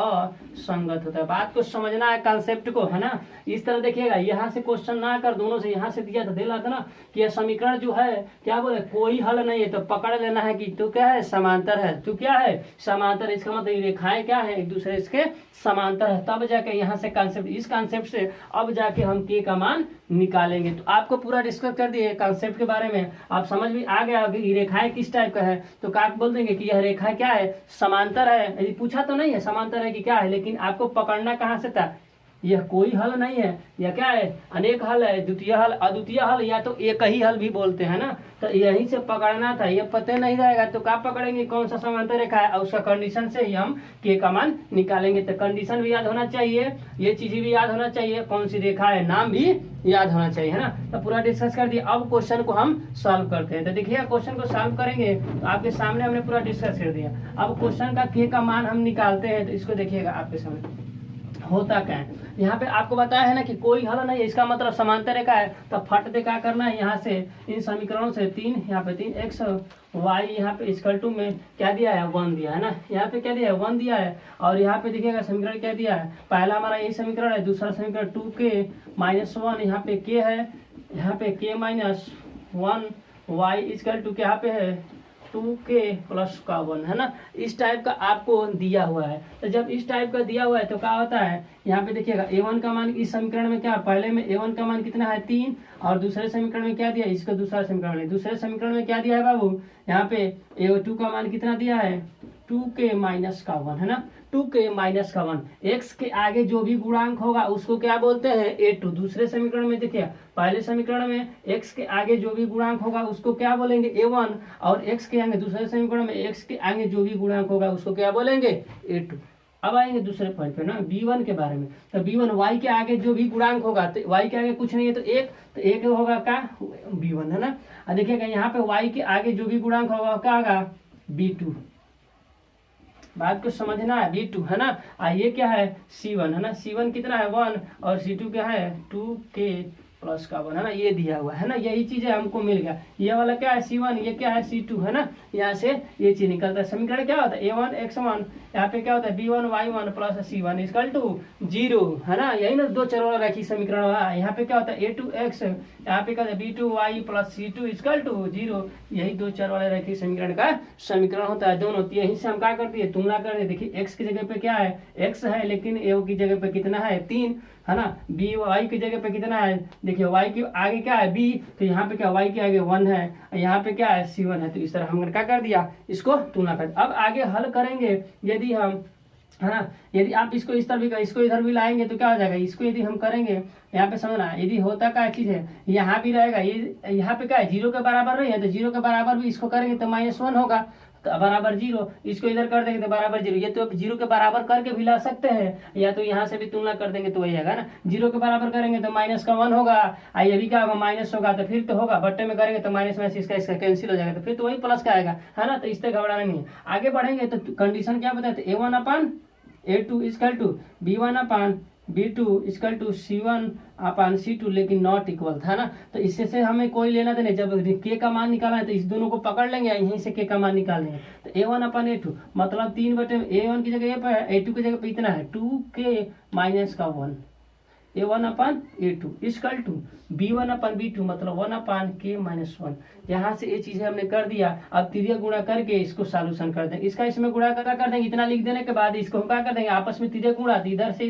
असंगत होता है। बात को समझना है, कॉन्सेप्ट को, है ना। इस तरह देखिएगा, यहाँ से क्वेश्चन ना कर, दोनों से यहाँ से दिया था, दे रहा था ना कि यह समीकरण जो है क्या बोले, कोई हल नहीं है, तो पकड़ लेना है कि तू क्या है, समांतर है, तू क्या है, समांतर। इसका मतलब रेखाएं क्या है, एक दूसरे इसके समांतर है। तब जाके यहाँ से कॉन्सेप्ट, इस कॉन्सेप्ट से अब जाके हम के का मान निकालेंगे। तो आपको पूरा डिस्कस कर दिए कॉन्सेप्ट के बारे में, आप समझ भी आ गया कि रेखाएं किस टाइप का है। तो क्या बोल देंगे कि यह रेखा क्या है, समांतर है। यदि पूछा तो नहीं है समांतर है कि क्या है, लेकिन आपको पकड़ना कहाँ से था, यह कोई हल नहीं है, यह क्या है, अनेक हल है, द्वितीय हल, अद्वितीय हल, या तो एक ही हल भी बोलते हैं ना। तो यहीं से पकड़ना था, यह पता नहीं रहेगा तो क्या पकड़ेंगे, कौन सा समांतर रेखा है, और उसका कंडीशन से ही हम के का मान निकालेंगे। तो कंडीशन भी याद होना चाहिए, ये चीजें भी याद होना चाहिए, कौन सी रेखा है, नाम भी याद होना चाहिए, है ना। तो पूरा डिस्कस कर दिया। अब क्वेश्चन को हम सॉल्व करते हैं। तो देखिए क्वेश्चन को सॉल्व करेंगे तो आपके सामने हमने पूरा डिस्कस कर दिया। अब क्वेश्चन का के का मान हम निकालते हैं। तो इसको देखिएगा आपके सामने होता क्या है। यहाँ पे आपको बताया है ना कि कोई हल नहीं है, इसका मतलब समांतर रेखा है। तो फट दे क्या करना है, यहाँ से इन समीकरणों से 3, यहाँ पे 3x y यहाँ पे इक्वल टू में क्या दिया है, 1 दिया है ना। यहाँ पे क्या दिया है, 1 दिया है। और यहाँ पे देखिएगा समीकरण क्या दिया है, पहला हमारा यही समीकरण है, दूसरा समीकरण 2k-1, यहाँ पे k है, यहाँ पे k-1 y इक्वल टू यहाँ पे है 2k+1, है ना। इस टाइप का आपको दिया हुआ है। तो जब इस टाइप का दिया हुआ है तो क्या होता है, यहाँ पे देखिएगा A1 का मान इस समीकरण में क्या, पहले में A1 का मान कितना है 3, और दूसरे समीकरण में क्या दिया, इसका दूसरा समीकरण में, दूसरे समीकरण में क्या दिया है बाबू, यहाँ पे A2 का मान कितना दिया है 2k-1, है ना, 2k-1। x के आगे जो भी गुणांक होगा उसको क्या बोलते हैं, A2। दूसरे समीकरण में देखिए, पहले समीकरण में x के आगे जो भी गुणांक होगा उसको क्या बोलेंगे, A1, और x के आगे दूसरे समीकरण में x के आगे जो भी गुणांक होगा उसको क्या बोलेंगे, A2। अब आएंगे दूसरे पॉइंट पे ना, B1 के बारे में। तो B1 y के आगे जो भी गुणांक होगा, तो y के आगे कुछ नहीं है तो एक होगा क्या, B1, है ना। और देखिएगा यहाँ पे y के आगे जो भी गुणांक होगा क्या होगा, B2। बात को समझना है, B2, है ना। ये क्या है, C1, है ना। C1 कितना है 1, और C2 क्या है 2k+1, है ना। ये दिया हुआ है ना, यही चीजें हमको मिल गया। ये वाला क्या है C1, ये क्या है C2, है ना। यहाँ से ये चीज निकलता है। समीकरण क्या होता है, A1x1, यहाँ पे क्या होता है B1y1 + C1 = 0, है ना। यही ना दो चर वाला रखी समीकरण वाला। यहाँ पे क्या होता है A2x, यहाँ पे क्या होता है B2y + C2 = 0। यही दो चर वाले रखी समीकरण का समीकरण होता है दोनों। यहीं से हम क्या करते हैं, तुलना करते हैं। देखिए x की जगह पे क्या है, x है, लेकिन a की जगह पे कितना है 3, है ना। b y की जगह पे कितना है, देखिए y के आगे क्या है b, तो यहाँ पे क्या y के आगे 1 है, यहाँ पे क्या है C1 है। तो इस तरह हमने क्या कर दिया, इसको तुलना कर। अब आगे हल करेंगे, यदि हम, है ना, यदि आप इसको इस तरह भी, इसको इधर भी लाएंगे तो क्या हो जाएगा, इसको यदि हम करेंगे, यहाँ पे समझना, यदि होता क्या चीज है, यहाँ भी रहेगा, ये यहाँ पे क्या है 0 के बराबर नहीं है, तो 0 के बराबर भी इसको करेंगे तो -1 होगा, तो बराबर 0। इसको इधर कर देंगे तो बराबर 0। ये तो 0 के बराबर करके भी ला सकते हैं, या तो यहाँ से भी तुलना कर देंगे तो वही आएगा ना। 0 के बराबर करेंगे तो -1 होगा, ये भी क्या होगा माइनस होगा, तो फिर तो होगा, बट्टे में करेंगे तो माइनस में इसका कैंसिल हो जाएगा, तो फिर तो वही प्लस का आएगा, है ना। तो इससे घबराना नहीं है। आगे बढ़ेंगे तो कंडीशन क्या बताते, A1/A2 = B1/B2 = C1/C2, लेकिन नॉट इक्वल था ना। तो इससे से हमें कोई लेना देना, जब के का मान निकालना है तो इस दोनों को पकड़ लेंगे, यहीं से के का मान निकाल लेंगे। तो A1/A2 मतलब 3/A1 की जगह A2 की जगह पे इतना है 2k-1, A1/A2 equal to B1/B2 मतलब 1/K-1। यहाँ से ये चीजें हमने कर दिया। अब तिर्यक गुणा करके इसको सॉल्यूशन कर देंगे। इसका इसमें गुणा कर देंगे। इतना लिख देने के बाद इसको हम क्या कर देंगे, आपस में तिर्यक गुणा, इधर से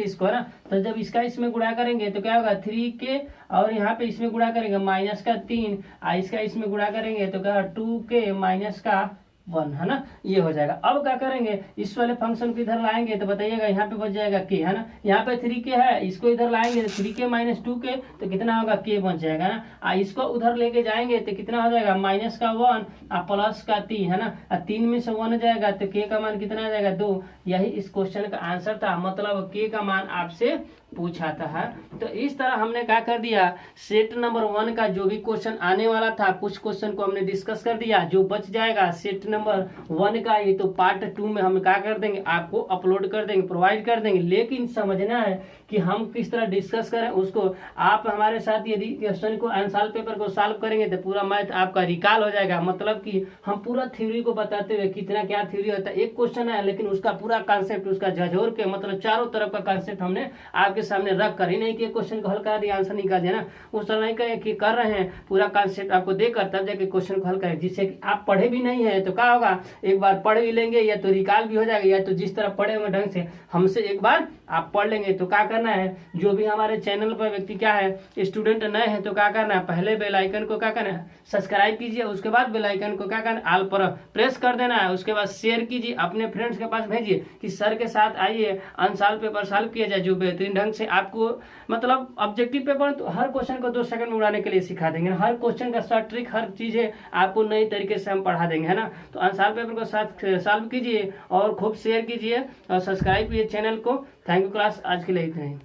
इसको है ना। तो जब इसका इसमें गुणा करेंगे तो क्या होगा 3K, और यहाँ पे इसमें गुणा करेंगे -3, इसका इसमें गुणा करेंगे तो क्या 2K-1 है ना, ये हो जाएगा। अब क्या करेंगे, इस वाले फंक्शन को इधर लाएंगे तो बताइएगा, यहाँ पे बच जाएगा K है ना, यहाँ पे 3K है, इसको इधर लाएंगे तो 3K-2K तो कितना होगा K बच जाएगा ना। इसको उधर लेके जाएंगे तो कितना हो जाएगा -1 और +3 है ना, 3 में से 1 हो जाएगा तो K का मान कितना आ जाएगा 2। यही इस क्वेश्चन का आंसर था, मतलब K का मान आपसे पूछा था। तो इस तरह हमने क्या कर दिया, सेट नंबर 1 का जो भी क्वेश्चन आने वाला था कुछ क्वेश्चन को हमने डिस्कस कर दिया। जो बच जाएगा सेट नंबर 1 का, ये तो पार्ट 2 में हम क्या कर देंगे, आपको अपलोड कर देंगे, प्रोवाइड कर देंगे। लेकिन समझना है कि हम किस तरह डिस्कस करें उसको। आप हमारे साथ यदि क्वेश्चन को आंसर पेपर को सॉल्व करेंगे तो पूरा मैथ आपका रिकॉल हो जाएगा। मतलब कि हम पूरा थ्योरी को बताते हुए कितना क्या थ्योरी होता है, एक क्वेश्चन है लेकिन उसका पूरा कॉन्सेप्ट उसका झकझोर के, मतलब चारों तरफ का कॉन्सेप्ट हमने आपके सामने रख कर, ही नहीं कि क्वेश्चन को हल कर दिया आंसर निकाल दिया ना, उस तरह नहीं कहे कि कर रहे हैं, पूरा कॉन्सेप्ट आपको देकर तब जाके क्वेश्चन को हल करें। जिससे कि आप पढ़े भी नहीं है तो क्या होगा, एक बार पढ़ भी लेंगे या तो रिकॉल भी हो जाएगा, या तो जिस तरह पढ़े हुए ढंग से हमसे एक बार आप पढ़ लेंगे। तो क्या करना है, जो भी हमारे चैनल पर व्यक्ति क्या है स्टूडेंट नए हैं तो क्या करना है, पहले बेल आइकन को क्या करना है सब्सक्राइब कीजिए, उसके बाद बेल आइकन को क्या करना है ऑल पर प्रेस कर देना है। उसके बाद शेयर कीजिए, अपने फ्रेंड्स के पास भेजिए कि सर के साथ आइए अनसॉल्व पेपर सॉल्व किया जाए, जो बेहतरीन ढंग से आपको मतलब ऑब्जेक्टिव पेपर तो हर क्वेश्चन को 2 सेकंड में उड़ाने के लिए सिखा देंगे, हर क्वेश्चन का शॉर्ट ट्रिक, हर चीज है आपको नई तरीके से हम पढ़ा देंगे है ना। तो अनसॉल्व पेपर को साथ सॉल्व कीजिए और खूब शेयर कीजिए और सब्सक्राइब कीजिए चैनल को। थैंक यू क्लास, आज के लिए इतना ही।